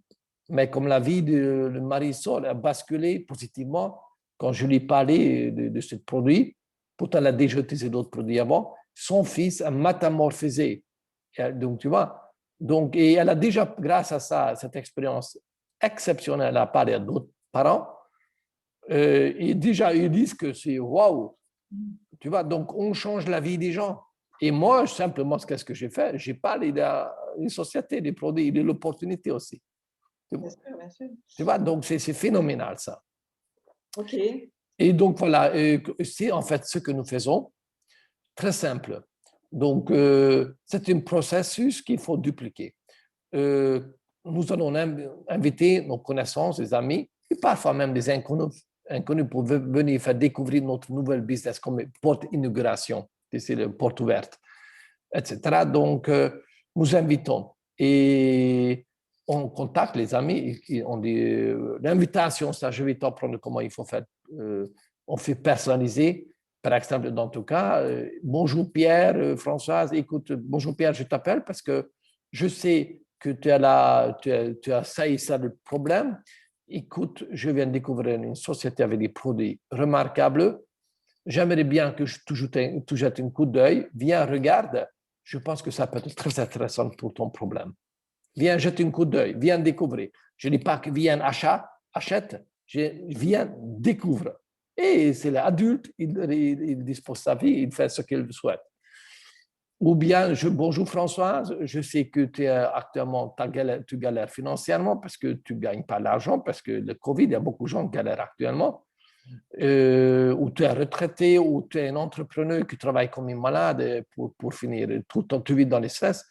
mais comme la vie de Marisol a basculé positivement quand je lui parlais de ce produit, pourtant elle a déjà utilisé d'autres produits avant, son fils a métamorphosé. Donc, tu vois, donc, et elle a déjà, grâce à ça, cette expérience exceptionnelle à parler à d'autres parents, et déjà, ils disent que c'est waouh. Tu vois, donc on change la vie des gens. Et moi, simplement, qu'est-ce que j'ai fait? J'ai parlé d'une société, des produits, de l'opportunité aussi. Bien sûr, bien sûr. Tu vois, donc c'est phénoménal ça. OK. Et donc voilà, c'est en fait ce que nous faisons. Très simple. Donc, c'est un processus qu'il faut dupliquer. Nous allons inviter nos connaissances, des amis, et parfois même des inconnus pour venir faire découvrir notre nouvel business comme porte inauguration, c'est la porte ouverte, etc. Donc, nous invitons et on contacte les amis et on dit l'invitation, ça, je vais t'apprendre comment il faut faire. On fait personnaliser. Par exemple, dans ton cas, bonjour Pierre, Françoise, écoute, bonjour Pierre, je t'appelle parce que je sais que tu as ça et ça le problème. Écoute, je viens de découvrir une société avec des produits remarquables. J'aimerais bien que tu jettes un coup d'œil. Viens, regarde. Je pense que ça peut être très intéressant pour ton problème. Viens, jette un coup d'œil. Viens découvrir. Je ne dis pas que viens, achète. Viens, découvre. Et c'est l'adulte, il dispose sa vie, il fait ce qu'il souhaite. Ou bien, bonjour Françoise, je sais que actuellement, tu galères financièrement parce que tu ne gagnes pas l'argent, parce que le Covid, il y a beaucoup de gens qui galèrent actuellement. Ou tu es retraité, ou tu es un entrepreneur qui travaille comme un malade pour finir tout ton vie dans les stress.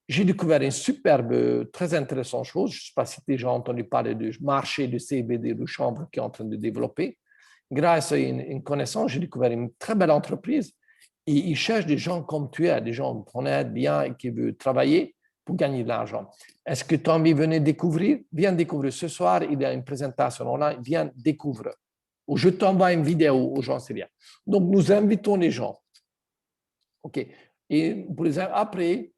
J'ai découvert une superbe, très intéressante chose. Je ne sais pas si tu as déjà entendu parler du marché du CBD de chanvre qui est en train de développer. Grâce à une connaissance, j'ai découvert une très belle entreprise. Et ils cherchent des gens comme tu es, des gens honnêtes, bien, et qui veulent travailler pour gagner de l'argent. Est-ce que tu as envie de venir découvrir? Viens découvrir. Ce soir, il y a une présentation online. Viens découvrir. Ou je t'envoie une vidéo, ou j'en sais rien. Donc, nous invitons les gens. OK. Et pour les après,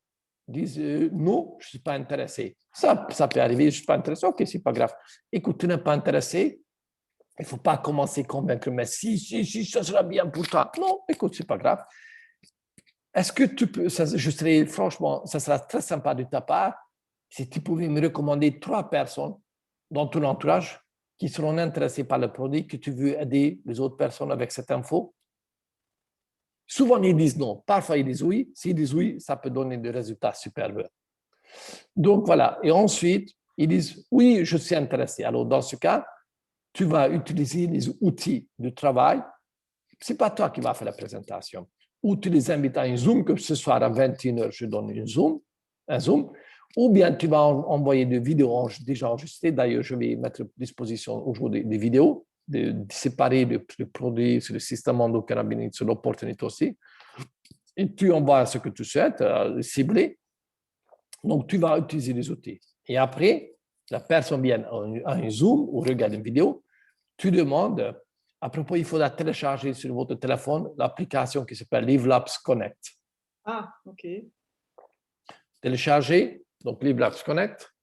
ils disent non, je ne suis pas intéressé. Ça peut arriver, je ne suis pas intéressé. OK, ce n'est pas grave. Écoute, tu n'es pas intéressé. Il ne faut pas commencer à convaincre, mais si, ça sera bien pour toi. Non, écoute, ce n'est pas grave. Est-ce que tu peux, franchement, ça sera très sympa de ta part si tu pouvais me recommander 3 personnes dans ton entourage qui seront intéressées par le produit, que tu veux aider les autres personnes avec cette info. Souvent, ils disent non. Parfois, ils disent oui. S'ils disent oui, ça peut donner des résultats superbes. Donc, voilà. Et ensuite, ils disent oui, je suis intéressé. Alors, dans ce cas, tu vas utiliser les outils de travail. Ce n'est pas toi qui vas faire la présentation. Ou tu les invites à un Zoom, que ce soir à 21h, je donne un Zoom. Ou bien tu vas envoyer des vidéos déjà enregistrées. D'ailleurs, je vais mettre à disposition aujourd'hui des vidéos, de séparer le produit sur le système endocannabinoïde, sur l'opportunité aussi. Et tu envoies ce que tu souhaites, ciblé. Donc, tu vas utiliser les outils. Et après, la personne vient à un Zoom ou regarde une vidéo, tu demandes, à propos, il faudra télécharger sur votre téléphone l'application qui s'appelle LiveLabs Connect. Ah, OK. Télécharger, donc LiveLabs Connect.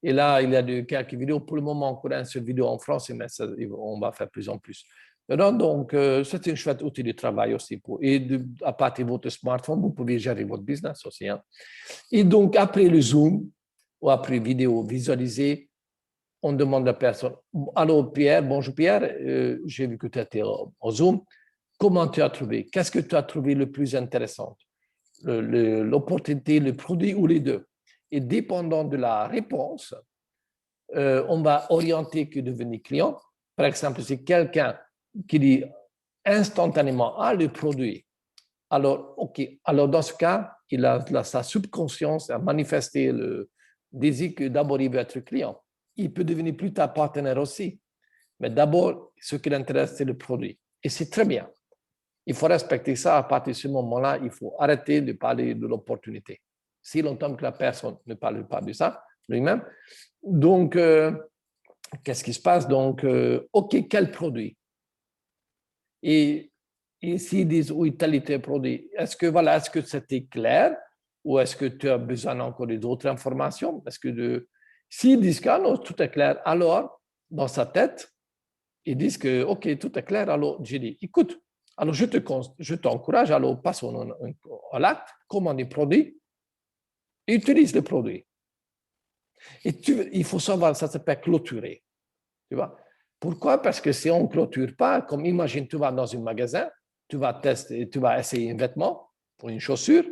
Et là, il y a quelques vidéos. Pour le moment, encore une seule vidéo en français, mais ça, on va faire plus en plus. Donc, c'est un chouette outil de travail aussi. À partir de votre smartphone, vous pouvez gérer votre business aussi. Hein. Et donc, après le Zoom ou après vidéo visualisée, on demande à la personne, allô Pierre, bonjour Pierre, j'ai vu que tu étais au Zoom. Comment tu as trouvé? Qu'est-ce que tu as trouvé le plus intéressant? L'opportunité, le produit ou les deux? Et dépendant de la réponse, on va orienter que devenir client. Par exemple, si quelqu'un qui dit instantanément, ah, le produit, alors, OK, alors dans ce cas, il a sa subconscience à manifester le désir que d'abord il veut être client. Il peut devenir plus tard partenaire aussi. Mais d'abord, ce qui l'intéresse, c'est le produit. Et c'est très bien. Il faut respecter ça. À partir de ce moment-là, il faut arrêter de parler de l'opportunité. Si longtemps que la personne ne parle pas de ça, lui-même. Donc, qu'est-ce qui se passe? Donc, OK, quel produit? Et s'ils disent, oui, tel et tel produit, est-ce que c'était clair ou est-ce que tu as besoin encore d'autres informations? S'ils disent que non, tout est clair, alors, dans sa tête, ils disent que, OK, tout est clair, alors j'ai dit, écoute, alors je t'encourage, alors passons à l'acte, commande des produits, et utilise les produits. Et il faut savoir, ça s'appelle clôturer. Tu vois? Pourquoi? Parce que si on ne clôture pas, comme imagine, tu vas dans un magasin, tu vas tester, tu vas essayer un vêtement ou une chaussure,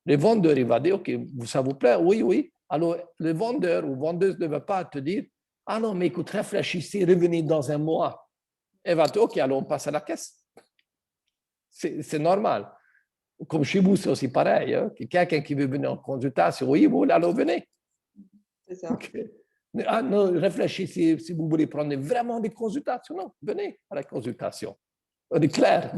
le vendeur, il va dire, OK, ça vous plaît? Oui, oui. Alors, le vendeur ou vendeuse ne va pas te dire, ah non, mais écoute, réfléchissez, revenez dans un mois. Elle va te dire, OK, alors on passe à la caisse. C'est normal. Comme chez vous, c'est aussi pareil. Hein? Quelqu'un qui veut venir en consultation, oui, vous, alors venez. C'est ça. Okay. Ah non, réfléchissez si vous voulez prendre vraiment des consultations. Non, venez à la consultation. C'est clair.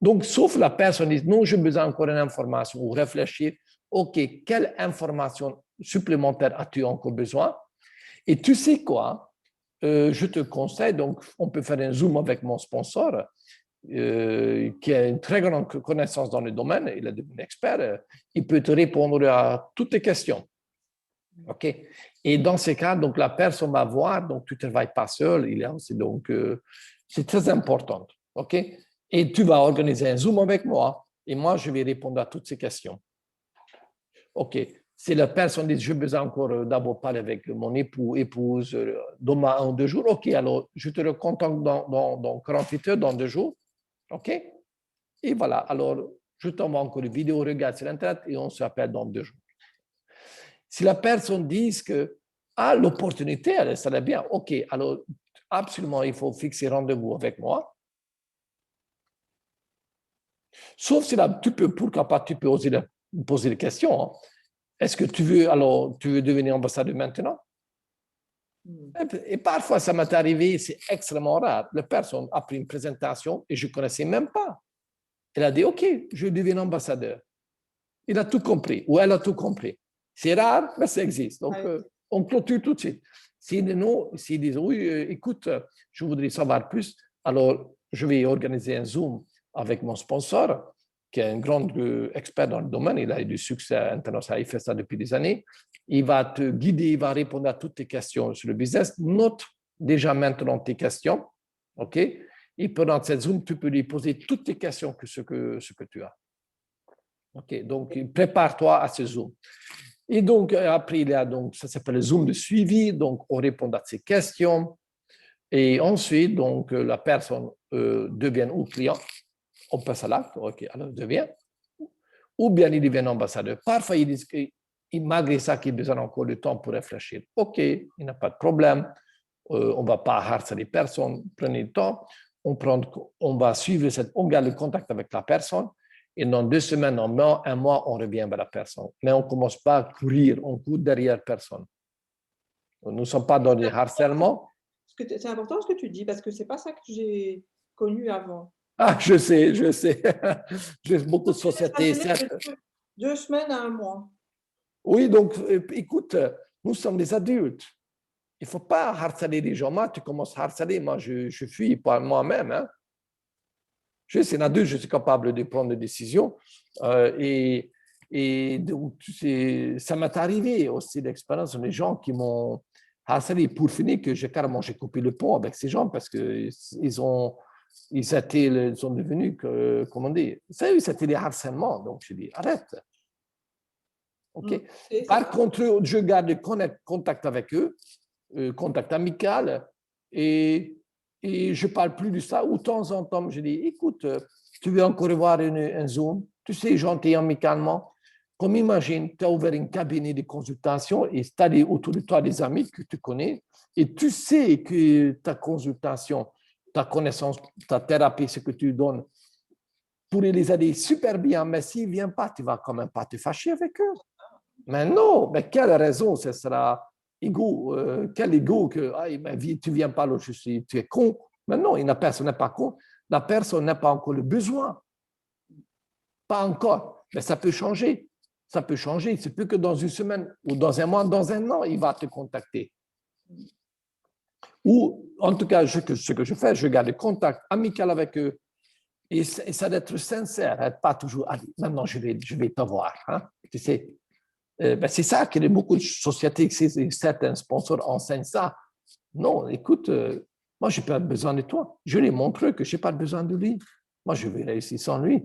Donc, sauf la personne dit, non, j'ai besoin encore d'une information ou réfléchir, OK, quelle information supplémentaire as-tu encore besoin? Et tu sais quoi? Je te conseille, donc, on peut faire un Zoom avec mon sponsor, qui a une très grande connaissance dans le domaine, il est devenu expert, il peut te répondre à toutes tes questions. OK? Et dans ces cas, donc, la personne va voir, donc, tu ne travailles pas seul, donc, c'est très important. OK? Et tu vas organiser un Zoom avec moi, et moi, je vais répondre à toutes ces questions. OK. Si la personne dit, j'ai besoin encore d'abord parler avec mon épouse, demain 1 ou 2 jours, OK, alors, je te recontacte dans 48 heures, dans 2 jours. OK? Et voilà, alors, je t'envoie encore une vidéo, regarde sur Internet, et on s'appelle dans 2 jours. Si la personne dit que l'opportunité, elle serait bien, OK, alors absolument, il faut fixer rendez-vous avec moi. Sauf si là, pourquoi pas, tu peux oser poser des questions. Hein. Est-ce que tu veux devenir ambassadeur maintenant? Et parfois, ça m'est arrivé, c'est extrêmement rare. La personne a pris une présentation et je ne connaissais même pas. Elle a dit, OK, je deviens ambassadeur. Il a tout compris, ou elle a tout compris. C'est rare, mais ça existe. Donc, on clôture tout de suite. S'ils disent, oui, écoute, je voudrais savoir plus, alors je vais organiser un Zoom avec mon sponsor, qui est un grand expert dans le domaine. Il a eu du succès international, il fait ça depuis des années. Il va te guider, il va répondre à toutes tes questions sur le business. Note déjà maintenant tes questions, OK? Et pendant cette Zoom, tu peux lui poser toutes tes questions que ce que tu as. OK, donc prépare-toi à ce Zoom. Et donc, après, il y a donc, ça s'appelle le Zoom de suivi, donc on répond à ces questions. Et ensuite, donc, la personne devient ou client, on passe à l'acte, OK, alors devient, ou bien il devient ambassadeur. Parfois, ils disent que malgré ça, qu'il a besoin encore de temps pour réfléchir. OK, il n'y a pas de problème. on ne va pas harceler personne, prenez le temps, on va suivre on garde le contact avec la personne, et dans 2 semaines, en un mois, on revient vers la personne. Mais on ne commence pas à courir, on court derrière personne. Nous ne sommes pas dans le harcèlement. C'est important ce que tu dis, parce que ce n'est pas ça que j'ai connu avant. Ah, je sais. J'ai beaucoup de sociétés. De 2 semaines à 1 mois. Oui, donc, écoute, nous sommes des adultes. Il ne faut pas harceler les gens. Moi, tu commences à harceler, moi, je fuis par moi-même. Hein. Je suis un adulte, je suis capable de prendre des décisions. Et donc, ça m'est arrivé aussi d'expérience des gens qui m'ont harcelé pour finir que j'ai coupé le pont avec ces gens parce qu'ils sont devenus, comment dire, c'était des harcèlements. Donc, je dis, arrête. OK. Par contre, je garde contact avec eux, contact amical, et je ne parle plus de ça. Ou de temps en temps, je dis, écoute, tu veux encore voir un Zoom? Tu sais, gentil, amicalement. Comme imagine, tu as ouvert un cabinet de consultation et tu as autour de toi des amis que tu connais, et tu sais que ta consultation, ta connaissance, ta thérapie, ce que tu donnes, pourrait les aider super bien, mais s'ils ne viennent pas, tu ne vas quand même pas te fâcher avec eux. Mais non, mais quelle raison ce sera égo, quel ego que tu ne viens pas là, tu es con. Mais non, la personne n'est pas con, la personne n'a pas encore le besoin. Pas encore, mais ça peut changer. Ça peut changer. C'est plus que dans 1 semaine ou dans 1 mois, dans 1 an, il va te contacter. Ou, en tout cas, ce que je fais, je garde le contact amical avec eux. Et ça doit être sincère, pas toujours, allez, maintenant je vais te voir. Hein, tu sais. C'est ça que beaucoup de sociétés, certains sponsors enseignent ça. Non, écoute, moi, je n'ai pas besoin de toi. Je lui montre que je n'ai pas besoin de lui. Moi, je vais réussir sans lui.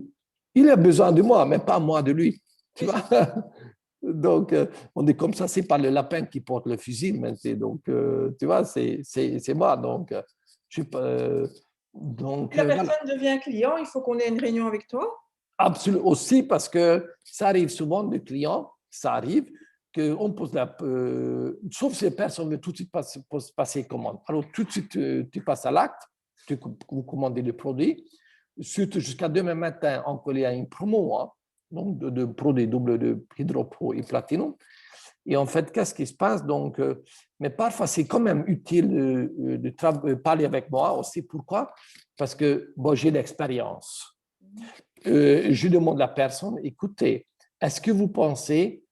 Il a besoin de moi, mais pas moi de lui. Tu vois? Donc, on est comme ça, c'est pas le lapin qui porte le fusil, mais donc, tu vois, c'est moi. Donc, je donc, si la personne devient client, il faut qu'on ait une réunion avec toi? Absolument aussi, parce que ça arrive souvent de clients, ça arrive qu'on pose sauf si la personne veut tout de suite passer commande. Alors, tout de suite, tu passes à l'acte, vous commandez le produit. Surtout jusqu'à demain matin, il y a une promo, hein, donc de produits double de Hydro-Pro et Platinum. Et en fait, qu'est-ce qui se passe? Donc, mais parfois, c'est quand même utile de parler avec moi aussi. Pourquoi? Parce que bon, j'ai l'expérience. Je demande à la personne, écoutez, est-ce que vous pensez,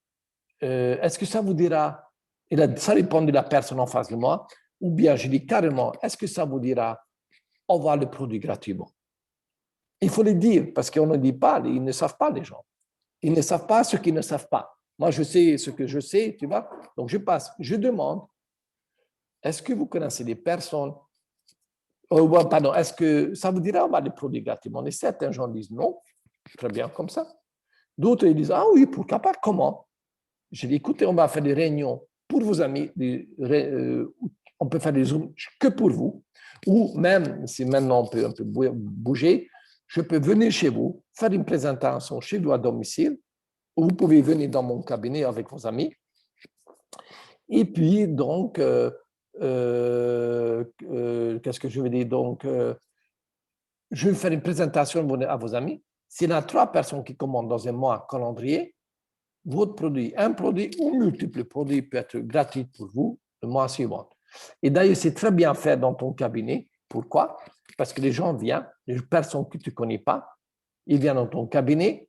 est-ce que ça vous dira, et là, ça dépend de la personne en face de moi, ou bien je dis carrément, est-ce que ça vous dira, on va le produit gratuitement? Il faut le dire, parce qu'on ne dit pas, ils ne savent pas les gens. Ils ne savent pas ce qu'ils ne savent pas. Moi, je sais ce que je sais, tu vois. Donc, je passe, je demande, est-ce que vous connaissez des personnes, pardon, est-ce que ça vous dira, on va le produit gratuitement? Et certains gens disent non, très bien comme ça. D'autres ils disent, ah oui, pourquoi pas, comment? Je dis, écoutez, on va faire des réunions pour vos amis, on peut faire des Zooms que pour vous, ou même, si maintenant on peut un peu bouger, je peux venir chez vous, faire une présentation chez vous à domicile, ou vous pouvez venir dans mon cabinet avec vos amis. Et puis, donc, qu'est-ce que je veux dire? Donc, je vais faire une présentation à vos amis. S'il y a 3 personnes qui commandent dans un mois calendrier, votre produit, un produit ou multiples produits peut être gratuit pour vous le mois suivant. Et d'ailleurs, c'est très bien fait dans ton cabinet. Pourquoi? Parce que les gens viennent, les personnes que tu ne connais pas, ils viennent dans ton cabinet,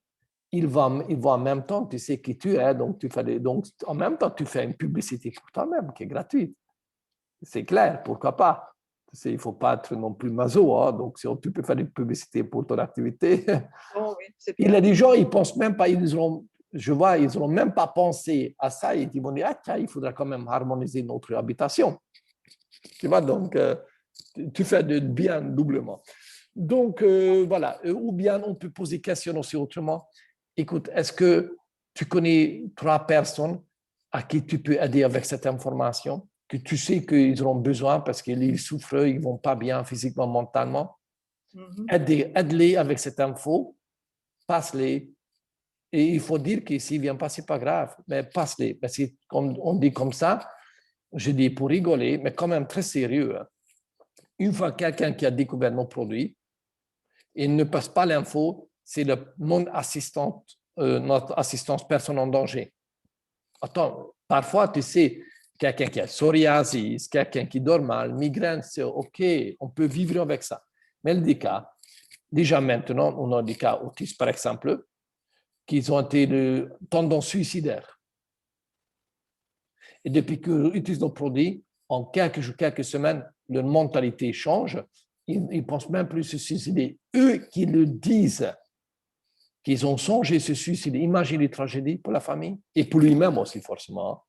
ils voient en même temps, tu sais qui tu es, donc en même temps, tu fais une publicité pour toi-même qui est gratuite. C'est clair, pourquoi pas? Il ne faut pas être non plus maso, hein, donc si tu peux faire une publicité pour ton activité. Oh, oui, Il y a des gens, ils ne pensent même pas, je vois, ils n'ont même pas pensé à ça et ils vont dire, ah tiens, il faudra quand même harmoniser notre habitation. Tu vois, donc, tu fais de bien doublement. Donc, voilà. Ou bien, on peut poser question aussi autrement. Écoute, est-ce que tu connais 3 personnes à qui tu peux aider avec cette information, que tu sais qu'ils auront besoin parce qu'ils souffrent, ils ne vont pas bien physiquement, mentalement? Aide-les avec cette info, passe-les. Et il faut dire que s'ils ne viennent pas, ce n'est pas grave, mais passe-les. Parce qu'on dit comme ça, je dis pour rigoler, mais quand même très sérieux. Hein. Une fois quelqu'un qui a découvert nos produits, il ne passe pas l'info, c'est notre assistance personne en danger. Attends, parfois, tu sais, quelqu'un qui a psoriasis, quelqu'un qui dort mal, migraine, c'est OK, on peut vivre avec ça. Mais des cas, déjà maintenant, on a des cas autistes, par exemple, qui ont été de tendance suicidaire. Et depuis qu'ils utilisent nos produits, en quelques semaines, leur mentalité change. Ils ne pensent même plus se suicider. Eux qui le disent, qu'ils ont songé se suicider. Imaginez les tragédies pour la famille et pour lui-même aussi, forcément.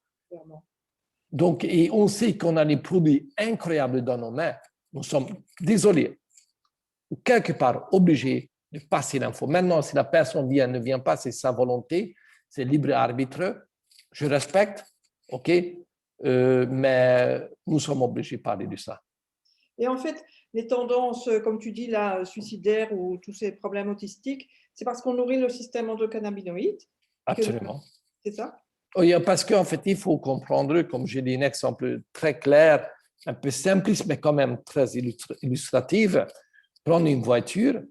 Donc, et on sait qu'on a des produits incroyables dans nos mains. Nous sommes, désolés, quelque part obligés de passer l'info. Maintenant, si la personne ne vient pas, c'est sa volonté, c'est libre arbitre. Je respecte, OK, mais nous sommes obligés de parler de ça. Et en fait, les tendances, comme tu dis, là, suicidaires ou tous ces problèmes autistiques, c'est parce qu'on nourrit le système endocannabinoïde. Absolument. C'est ça? Oui, parce qu'en fait, il faut comprendre, comme j'ai dit, un exemple très clair, un peu simpliste, mais quand même très illustratif. Prendre une voiture,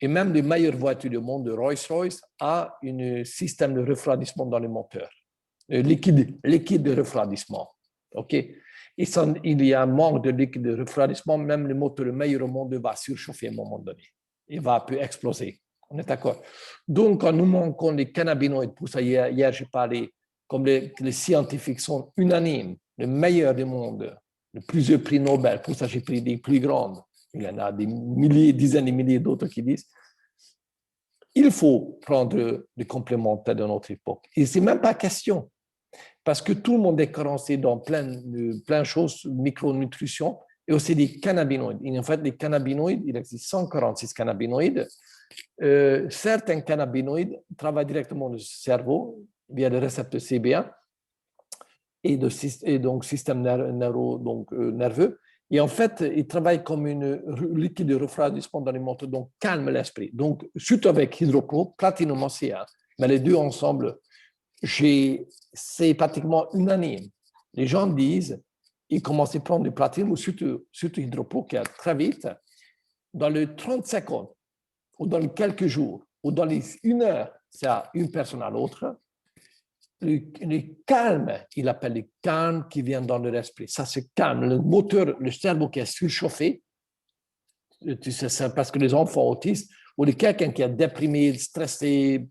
et même les meilleures voitures du monde, de Rolls-Royce, a un système de refroidissement dans le moteur, liquide de refroidissement. OK? Et il y a un manque de liquide de refroidissement, même le moteur le meilleur au monde va surchauffer à un moment donné. Il va un peu exploser. On est d'accord? Donc, quand nous manquons les cannabinoïdes, pour ça, hier j'ai parlé, comme les scientifiques sont unanimes, le meilleur du monde, le plusieurs prix Nobel, pour ça j'ai pris des plus grandes. Il y en a des milliers, dizaines de milliers d'autres qui disent il faut prendre des complémentaires de notre époque. Et ce n'est même pas question. Parce que tout le monde est carencé dans plein de choses, micronutrition, et aussi des cannabinoïdes. Et en fait, les cannabinoïdes, il existe 146 cannabinoïdes. Certains cannabinoïdes travaillent directement le cerveau via le récepteur CB1 et donc système nerveux. Et en fait, ils travaillent comme une liquide de refroidissement dans les moteurs, donc calme l'esprit. Donc, surtout avec Hydropro, Platinum aussi, hein, mais les deux ensemble, c'est pratiquement unanime. Les gens disent, ils commencent à prendre du Platinum, ou surtout Hydropro, qui est très vite, dans les 30 secondes, ou dans les quelques jours, ou dans les 1 heure, c'est à une personne à l'autre. Le calme, il appelle le calme qui vient dans leur esprit. Ça, c'est calme. Le moteur, le cerveau qui est surchauffé, tu sais, c'est parce que les enfants autistes, ou quelqu'un qui est déprimé, stressé,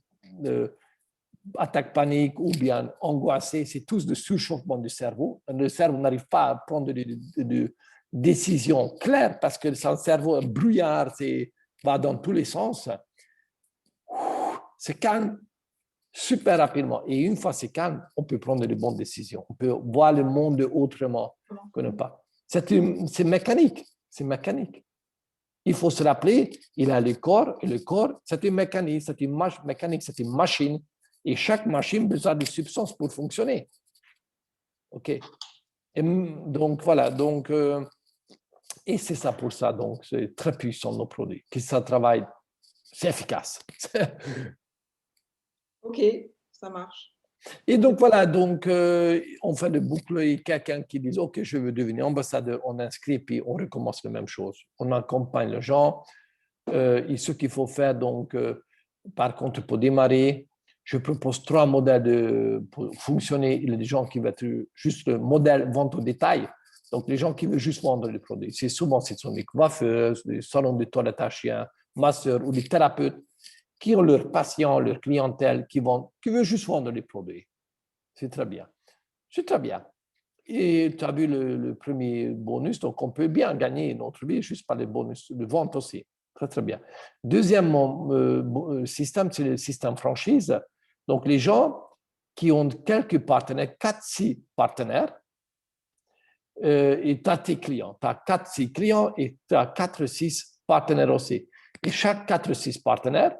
attaque panique ou bien angoissé, c'est tous de surchauffement du cerveau. Le cerveau n'arrive pas à prendre de décisions claires parce que son cerveau est brouillard, va dans tous les sens. C'est calme super rapidement. Et une fois c'est calme, on peut prendre de bonnes décisions. On peut voir le monde autrement que ne pas. C'est mécanique. C'est mécanique. Il faut se rappeler, il a le corps, et le corps, c'est une mécanique, c'est une machine. Et chaque machine a besoin de substances pour fonctionner. OK. Et donc, voilà. Donc, et c'est ça pour ça. Donc, c'est très puissant, nos produits. Que ça travaille, c'est efficace. OK, ça marche. Et donc, voilà. Donc, on fait de boucler quelqu'un qui dit, OK, je veux devenir ambassadeur. On inscrit, puis on recommence la même chose. On accompagne les gens. Et ce qu'il faut faire, donc, par contre, pour démarrer, je propose 3 modèles pour fonctionner. Il y a des gens qui veulent être juste le modèle vente au détail. Donc, les gens qui veulent juste vendre les produits. C'est souvent, ce sont des coiffeuses, des salons de toilette à chiens, masseurs ou des thérapeutes qui ont leurs patients, leur clientèle, qui veulent juste vendre les produits. C'est très bien. C'est très bien. Et tu as vu le premier bonus, donc on peut bien gagner notre vie juste par les bonus de vente aussi. Très, très bien. Deuxième système, c'est le système franchise. Donc, les gens qui ont quelques partenaires, 4-6 partenaires, et tu as tes clients. Tu as 4-6 clients et tu as 4-6 partenaires aussi. Et chaque 4-6 partenaires,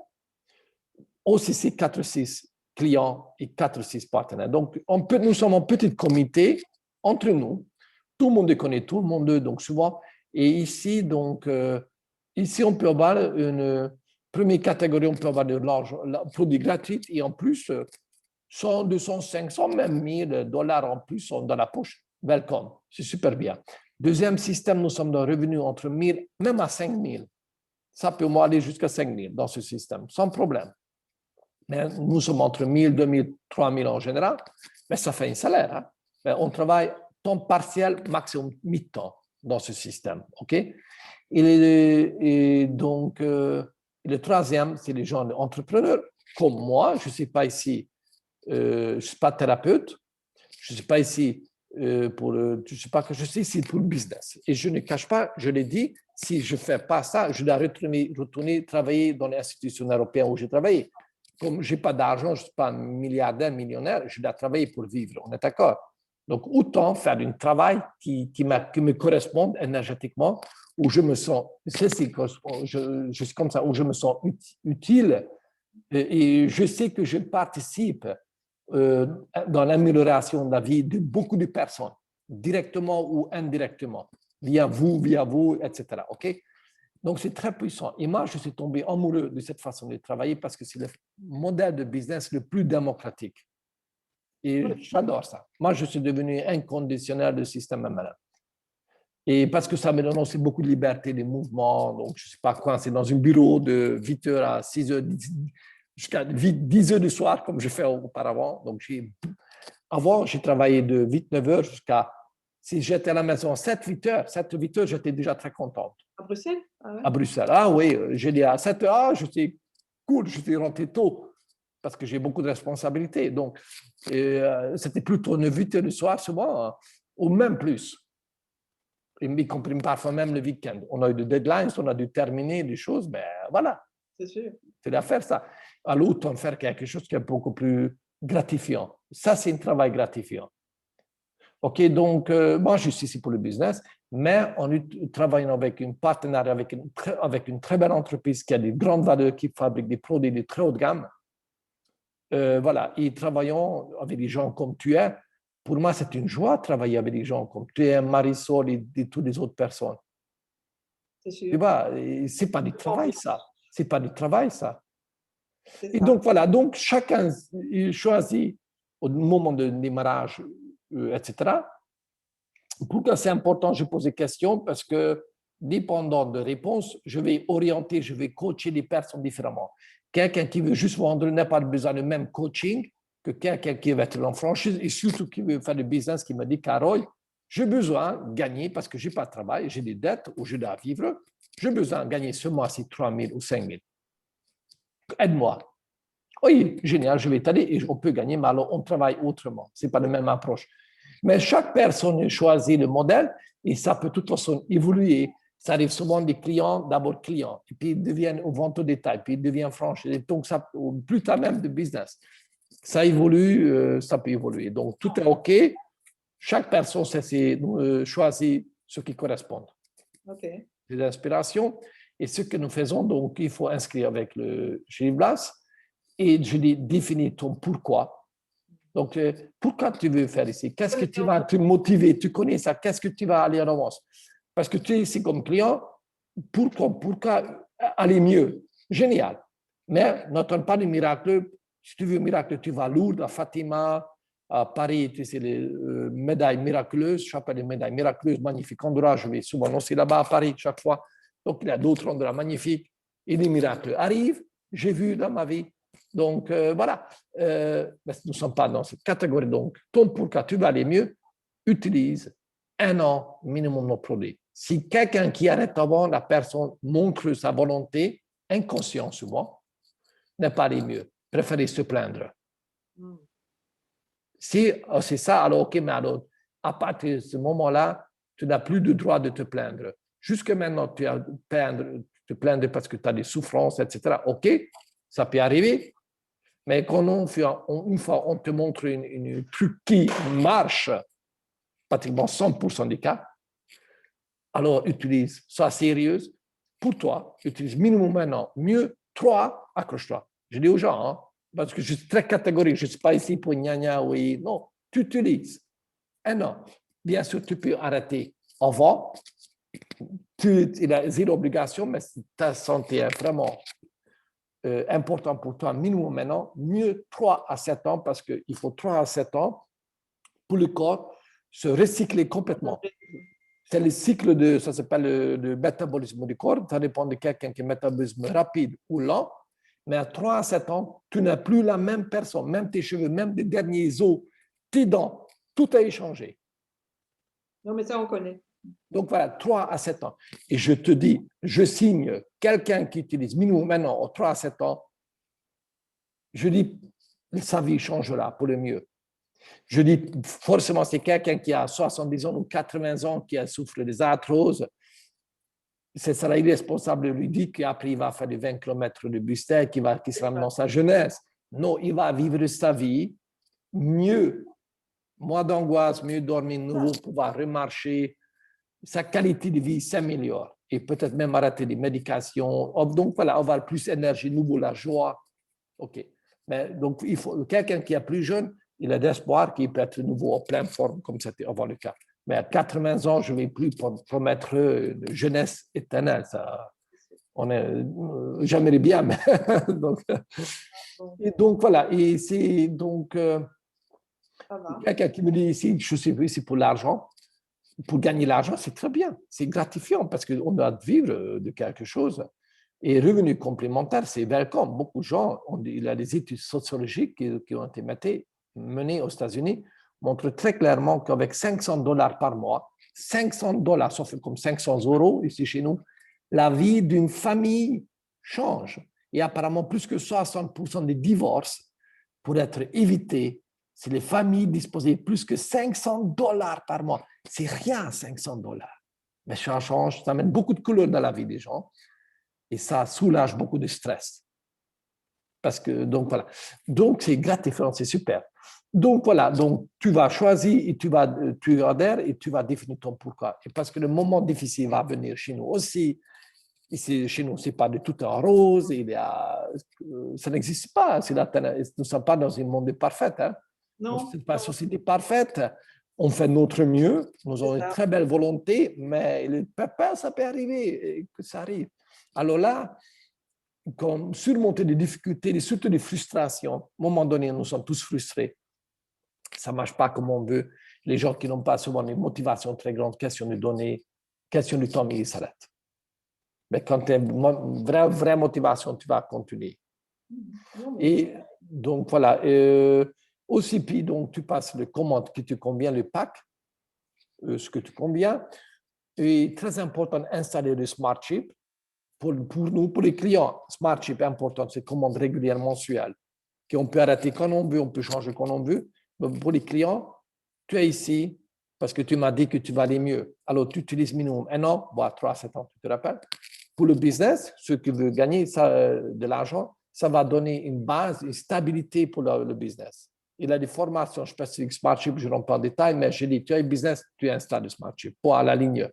aussi c'est 4-6 clients et 4-6 partenaires. Donc, nous sommes en petit comité entre nous. Tout le monde connaît tout le monde, donc souvent. Et ici, donc, ici, on peut avoir une première catégorie, on peut avoir de l'argent, produits gratuits et en plus, 100, 200, 500, même $1000 en plus sont dans la poche welcome, c'est super bien. Deuxième système, nous sommes dans revenus entre 1000, même à 5000. Ça peut aller jusqu'à 5000 dans ce système, sans problème. Mais nous sommes entre 1000, 2000, 3000 en général, mais ça fait un salaire. Hein? Mais on travaille temps partiel, maximum mi-temps dans ce système. OK? Et donc, le troisième, c'est les gens entrepreneurs, comme moi. Je ne suis pas ici, je ne suis pas thérapeute, je ne suis pas ici je suis ici pour le business. Et je ne cache pas, je l'ai dit, si je ne fais pas ça, je dois retourner travailler dans les institutions européennes où j'ai travaillé. Comme je n'ai pas d'argent, je ne suis pas un milliardaire, millionnaire, je dois travailler pour vivre, on est d'accord. Donc, autant faire un travail qui me corresponde énergétiquement, où je me sens, je suis comme ça, où je me sens utile et je sais que je participe dans l'amélioration de la vie de beaucoup de personnes, directement ou indirectement, via vous, etc. OK? Donc, c'est très puissant. Et moi, je suis tombé amoureux de cette façon de travailler parce que c'est le modèle de business le plus démocratique. Et j'adore ça. Moi, je suis devenu inconditionnel du système MLM. Et parce que ça me donne aussi beaucoup de liberté de mouvement. Donc, je ne suis pas coincé dans un bureau de 8h à 6h, jusqu'à 10 heures du soir, comme je fais auparavant. Donc, avant, j'ai travaillé de 8-9 heures jusqu'à, si j'étais à la maison 7-8 heures, 7-8 heures, j'étais déjà très contente. À Bruxelles? Ah ouais. À Bruxelles. Ah oui, j'ai dit à 7 heures, ah, je suis cool, je suis rentré tôt parce que j'ai beaucoup de responsabilités. Donc, c'était plutôt 9-8 heures du soir souvent, ou même plus. Y compris parfois même le week-end. On a eu des deadlines, on a dû terminer des choses, mais voilà. C'est sûr. Tu dois faire ça. À l'automne, faire quelque chose qui est beaucoup plus gratifiant. Ça, c'est un travail gratifiant. OK, donc, moi, je suis ici pour le business, mais en travaillant avec un partenariat, avec une très belle entreprise qui a des grandes valeurs, qui fabrique des produits de très haute gamme. Voilà, et travaillons avec des gens comme tu es. Pour moi, c'est une joie de travailler avec des gens comme tu es, Marisol et toutes les autres personnes. C'est sûr. Tu vois, c'est pas du travail, ça. C'est pas du travail, ça. Et Ça. donc, voilà, donc chacun choisit au moment de démarrage, etc. Pourquoi c'est important, je pose des questions, parce que dépendant de réponse, je vais orienter, je vais coacher les personnes différemment. Quelqu'un qui veut juste vendre n'a pas besoin de même coaching que quelqu'un qui veut être en franchise et surtout qui veut faire du business, qui me dit, Carole, j'ai besoin de gagner parce que je n'ai pas de travail, j'ai des dettes ou je dois vivre, j'ai besoin de gagner ce mois-ci 3 000 ou 5 000. Aide-moi. Oui, génial, je vais t'aider et on peut gagner, mais alors on travaille autrement. Ce n'est pas la même approche. Mais chaque personne choisit le modèle et ça peut de toute façon évoluer. Ça arrive souvent des clients, d'abord clients, et puis ils deviennent au vente au détail, puis ils deviennent franchise. Donc, ça, plus tard même de business. Ça évolue, ça peut évoluer. Donc, tout est OK. Chaque personne choisit ce qui correspond. Okay. Les inspirations. Et ce que nous faisons, donc, il faut inscrire avec le Gilles Blas et je dis définis ton pourquoi. Donc, pourquoi tu veux faire ici? Qu'est-ce que tu vas te motiver? Tu connais ça? Qu'est-ce que tu vas aller en avance? Parce que tu es ici comme client, pourquoi aller mieux? Génial. Mais n'attends pas de miracle. Si tu veux un miracle, tu vas à Lourdes, à Fatima, à Paris, tu sais, les médailles miraculeuses, chapelle des médailles miraculeuses, magnifique endroit. Je vais souvent aussi là-bas à Paris chaque fois. Donc, il y a d'autres endroits magnifiques. Et les miracles arrivent, j'ai vu dans ma vie. Donc, voilà. Nous ne sommes pas dans cette catégorie. Donc, ton pourquoi tu vas aller mieux, utilise 1 an minimum nos produits. Si quelqu'un qui arrête avant, la personne montre sa volonté, inconscient souvent, n'est pas aller mieux. Préférez se plaindre. Si c'est ça, alors OK, mais alors, à partir de ce moment-là, tu n'as plus le droit de te plaindre. Jusque maintenant, tu as te plaindre parce que tu as des souffrances, etc. OK, ça peut arriver. Mais quand une fois on te montre une truc qui marche, pratiquement 100% des cas, alors utilise, sois sérieuse. Pour toi, utilise minimum maintenant, mieux 3, accroche-toi. Je dis aux gens, hein, parce que je suis très catégorique, je ne suis pas ici pour gna oui, non, tu utilises 1 an. Bien sûr, tu peux arrêter avant, il a zéro obligation, mais si ta santé est vraiment important pour toi, minimum maintenant, mieux 3 à 7 ans, parce qu'il faut 3 à 7 ans pour le corps se recycler complètement. C'est le cycle de, ça s'appelle le métabolisme du corps. Ça dépend de quelqu'un qui a un métabolisme rapide ou lent. Mais à 3 à 7 ans, tu n'as plus la même personne, même tes cheveux, même tes derniers os, tes dents, tout a échangé. Non, mais ça, on connaît. Donc voilà, 3 à 7 ans. Et je te dis, je signe quelqu'un qui utilise minimum maintenant, aux 3 à 7 ans, je dis, sa vie changera pour le mieux. Je dis, forcément, c'est quelqu'un qui a 70 ans ou 80 ans, qui a souffert des arthroses. Ce sera irresponsable de lui dire qu'après, il va faire des 20 km de Bristol, qui sera dans sa jeunesse. Non, il va vivre sa vie mieux. Moins d'angoisse, mieux dormir, nouveau, pouvoir remarcher. Sa qualité de vie s'améliore. Et peut-être même arrêter les médications. Donc voilà, avoir plus d'énergie, nouveau, la joie. OK. Mais donc, il faut quelqu'un qui est plus jeune, il a d'espoir qu'il peut être de nouveau en pleine forme, comme c'était avant le cas. Mais à 80 ans, je ne vais plus promettre une jeunesse éternelle. Ça, on est, j'aimerais bien, mais donc, et donc voilà. Et c'est donc quelqu'un qui me dit ici, je sais plus, c'est pour l'argent. Pour gagner l'argent, c'est très bien. C'est gratifiant parce qu'on doit vivre de quelque chose. Et revenus complémentaires, c'est welcome. Beaucoup de gens, il y a des études sociologiques qui ont été menées aux États-Unis, montrent très clairement qu'avec $500 par mois, $500, ça fait comme 500 € ici chez nous, la vie d'une famille change. Et apparemment, plus que 60% des divorces pourraient être évités si les familles disposaient plus que $500 par mois. C'est rien, $500. Mais ça change, ça amène beaucoup de couleurs dans la vie des gens. Et ça soulage beaucoup de stress. Parce que, donc voilà. Donc, c'est gratifiant, c'est super. Donc voilà, donc tu vas choisir et tu adhères et tu vas définir ton pourquoi. Et parce que le moment difficile va venir chez nous aussi. Ici, chez nous, ce n'est pas de tout en rose, ça n'existe pas. Nous ne sommes pas dans un monde parfait. Hein. Non. Ce n'est pas une société parfaite. On fait notre mieux, nous avons une très belle volonté, mais le pépin, ça peut arriver, que ça arrive. Alors là, comme surmonter des difficultés, surtout des frustrations, à un moment donné, nous sommes tous frustrés. Ça ne marche pas comme on veut. Les gens qui n'ont pas souvent une motivation très grande, question de données, question du temps, ils s'arrêtent. Mais quand tu as une vraie motivation, tu vas continuer. Et donc, voilà. Aussi, puis, donc, tu passes le commande qui te convient, le pack, ce que tu conviens. Et très important, installer le Smart Chip. Pour nous, pour les clients, Smart Chip est important, c'est commande régulière mensuelle, qu'on peut arrêter quand on veut, on peut changer quand on veut. Mais pour les clients, tu es ici parce que tu m'as dit que tu vas aller mieux. Alors, tu utilises minimum 1 an, voire 3 à 7 ans, tu te rappelles. Pour le business, ceux qui veulent gagner de l'argent, ça va donner une base, une stabilité pour le business. Il y a des formations spécifiques Smart Chip, je n'en parle en détail, mais je dis, tu as un business, tu installes le Smart Chip, pas à la ligne.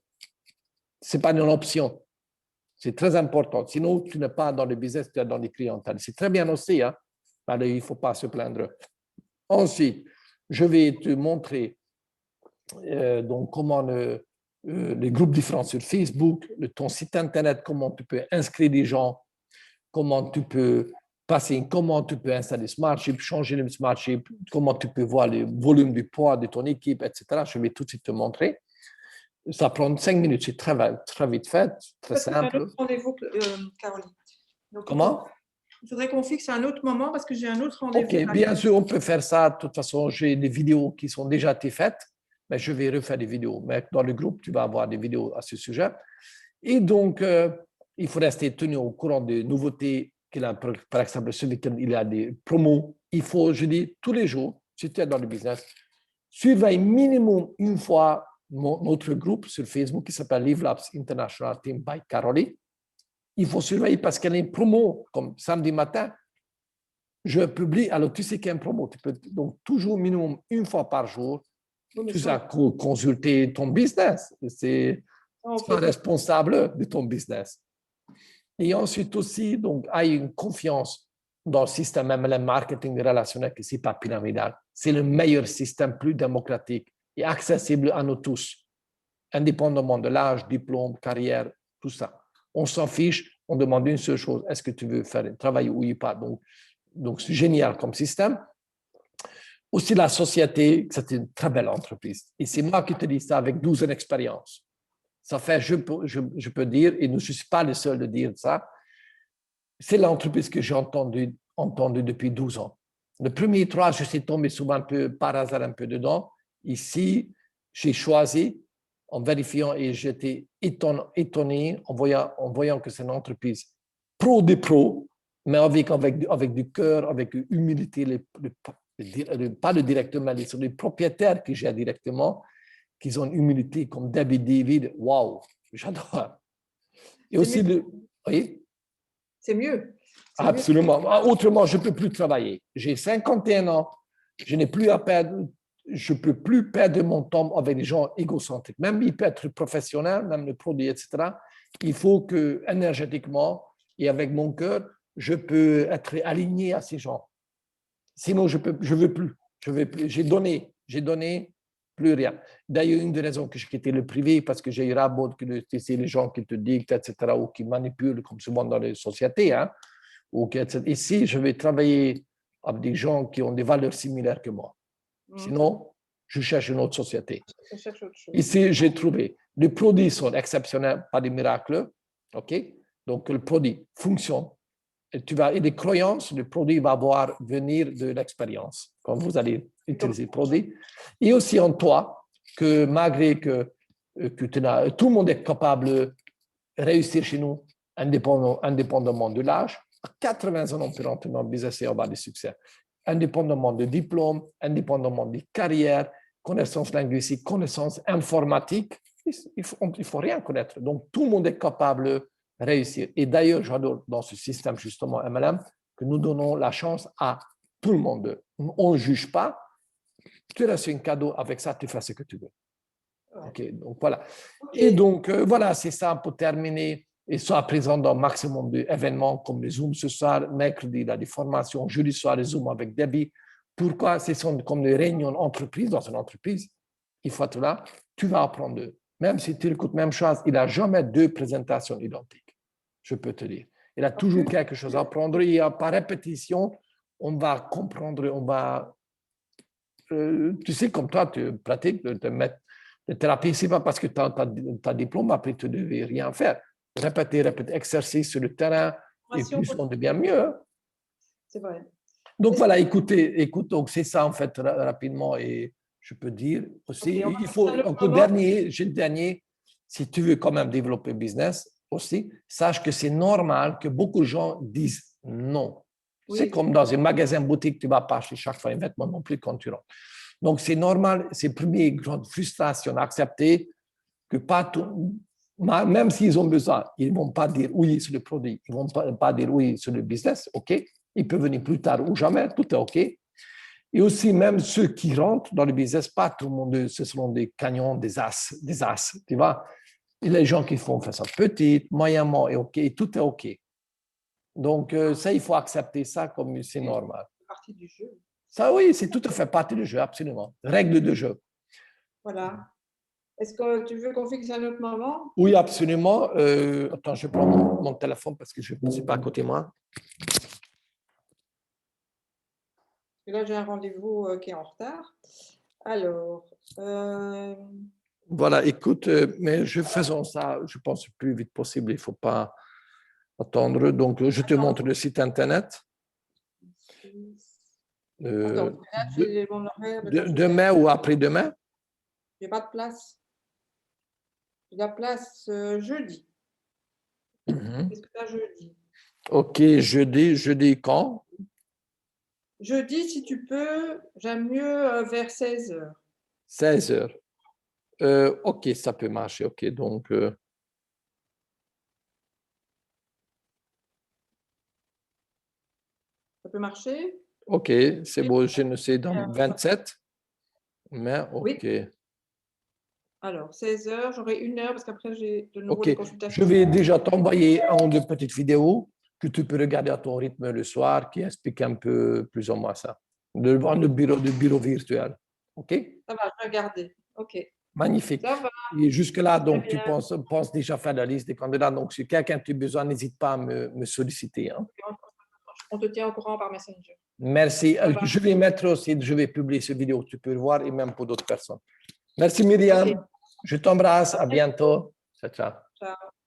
Ce n'est pas une option. C'est très important. Sinon, tu n'es pas dans le business, tu es dans les clientèles. C'est très bien aussi, hein? Alors, il ne faut pas se plaindre. Ensuite, je vais te montrer donc comment les groupes différents sur Facebook, ton site Internet, comment tu peux inscrire des gens, comment tu peux passer, comment tu peux installer Smart Chip, changer le Smart Chip, comment tu peux voir le volume du poids de ton équipe, etc. Je vais tout de suite te montrer. Ça prend 5 minutes, c'est très vite fait, très simple. J'ai un autre rendez-vous, Caroline. Donc, Comment? il faudrait qu'on fixe un autre moment parce que j'ai un autre rendez-vous. Ok, bien sûr, on peut faire ça. De toute façon, j'ai des vidéos qui sont déjà été faites, mais je vais refaire des vidéos. Mais dans le groupe, tu vas avoir des vidéos à ce sujet. Et donc, il faut rester tenu au courant des nouveautés. Par exemple, ce week-end, il y a des promos. Il faut, je dis, tous les jours, si tu es dans le business, surveille minimum une fois notre groupe sur Facebook qui s'appelle Live Labs International Team by Caroline. Il faut surveiller parce qu'il y a une promo, comme samedi matin, je publie, alors tu sais qu'il y a une promo, tu peux donc toujours minimum une fois par jour, tu as consulter ton business, c'est responsable de ton business. Et ensuite aussi, donc, aie une confiance dans le système MLM marketing relationnel qui n'est pas pyramidal. C'est le meilleur système, plus démocratique et accessible à nous tous, indépendamment de l'âge, diplôme, carrière, tout ça. On s'en fiche, on demande une seule chose, est-ce que tu veux faire un travail ou pas? Donc c'est génial comme système. Aussi, la société, c'est une très belle entreprise. Et c'est moi qui te dis ça avec 12 ans d'expérience. Ça fait, je peux dire, et je ne suis pas le seul de dire ça, c'est l'entreprise que j'ai entendu depuis 12 ans. Le premier 3, je suis tombé souvent un peu par hasard un peu dedans. Ici, j'ai choisi en vérifiant et j'étais étonné en voyant que c'est une entreprise pro des pros, mais avec du cœur, avec humilité, pas le directeur, mais les propriétaires que j'ai directement, qui ont une humilité comme David, waouh, j'adore. Et aussi, oui. C'est mieux. Absolument. Autrement, je ne peux plus travailler. J'ai 51 ans, je n'ai plus à perdre, je ne peux plus perdre mon temps avec des gens égocentriques. Même il peut être professionnel, même le produit, etc. Il faut que, énergétiquement et avec mon cœur, je peux être aligné à ces gens. Sinon, je veux plus. J'ai donné, plus rien. D'ailleurs, une des raisons que j'ai quitté le privé, parce que j'ai eu ras-le-bol que c'est les gens qui te dictent, etc., ou qui manipulent, comme souvent dans les sociétés, hein. Ici, je vais travailler avec des gens qui ont des valeurs similaires que moi. Sinon, je cherche une autre société. Ici, j'ai trouvé. Les produits sont exceptionnels, pas des miracles. OK? Donc, le produit fonctionne. Et des croyances, le produit va venir de l'expérience quand vous allez utiliser le produit. Et aussi en toi, que malgré que tout le monde est capable de réussir chez nous, indépendamment de l'âge, à 80 ans, on peut rentrer dans le business et avoir du succès. Indépendamment de diplôme, indépendamment de carrière, connaissances linguistiques, connaissances informatiques, il faut rien connaître. Donc, tout le monde est capable de réussir. Et d'ailleurs, j'adore dans ce système, justement, MLM, que nous donnons la chance à tout le monde. On ne juge pas. Tu reçois un cadeau, avec ça, tu fais ce que tu veux. OK, donc voilà. Et donc, voilà, c'est ça pour terminer. Et soit présent dans le maximum d'événements comme les Zooms ce soir, mercredi, il y a des formations, jeudi soir, les Zooms avec Debbie. Pourquoi? Ce sont comme des réunions d'entreprise dans une entreprise. Il faut être là, tu vas apprendre d'eux. Même si tu écoutes la même chose, il n'a jamais deux présentations identiques, je peux te dire. Il a toujours quelque chose à apprendre et par répétition, on va comprendre, on va... tu sais, comme toi, tu pratiques de thérapie, ce n'est pas parce que tu as diplôme, après tu ne devais rien faire. Répéter, exercice sur le terrain, et plus on devient mieux. C'est vrai. Donc voilà, écoute, donc c'est ça en fait rapidement, et je peux dire aussi, il faut, j'ai le dernier, si tu veux quand même développer le business aussi, sache que c'est normal que beaucoup de gens disent non. Oui. C'est comme dans un magasin boutique, tu ne vas pas acheter chaque fois un vêtement non plus quand tu rentres. Donc c'est normal, c'est la première grande frustration, accepter que pas tout, même s'ils ont besoin, ils ne vont pas dire oui sur le produit, ils ne vont pas dire oui sur le business, OK? Ils peuvent venir plus tard ou jamais, tout est OK. Et aussi, même ceux qui rentrent dans le business, pas tout le monde, ce seront des gagnants, des as, tu vois. Et les gens qui font ça petit, moyennement et OK, tout est OK. Donc, ça, il faut accepter ça comme c'est normal. C'est partie du jeu. Ça, oui, c'est tout à fait partie du jeu, absolument. Règle de jeu. Voilà. Est-ce que tu veux qu'on fixe un autre moment? Oui, absolument. Attends, je prends mon téléphone parce que je ne suis pas à côté de moi. Et là, j'ai un rendez-vous qui est en retard. Alors. Voilà, écoute, mais faisons ça, je pense, le plus vite possible. Il ne faut pas attendre. Donc, je te montre le site Internet. Demain ou après-demain? Il n'y a pas de place. Il y a place jeudi. Qu'est-ce que tu as jeudi? OK, jeudi quand? Jeudi, si tu peux, j'aime mieux vers 16h. 16h. OK, ça peut marcher. OK, donc... Ça peut marcher? OK, c'est beau. Je ne sais, dans 27. Mais OK. Oui. Alors, 16h, j'aurai 1 heure parce qu'après, j'ai de nouveau des consultations. Je vais déjà t'envoyer un ou deux petites vidéos que tu peux regarder à ton rythme le soir qui expliquent un peu plus ou moins ça. Devant le bureau virtuel. OK? Ça va, je vais regarder. OK. Magnifique. Ça va. Et jusque-là, donc, tu penses déjà faire la liste des candidats. Donc, si quelqu'un a besoin, n'hésite pas à me solliciter. Hein. on te tient au courant par Messenger. Merci. Ça va. Je vais mettre aussi, je vais publier cette vidéo, tu peux le voir, et même pour d'autres personnes. Merci Myriam. Ok. Je t'embrasse. À bientôt. Ciao, ciao. Ciao.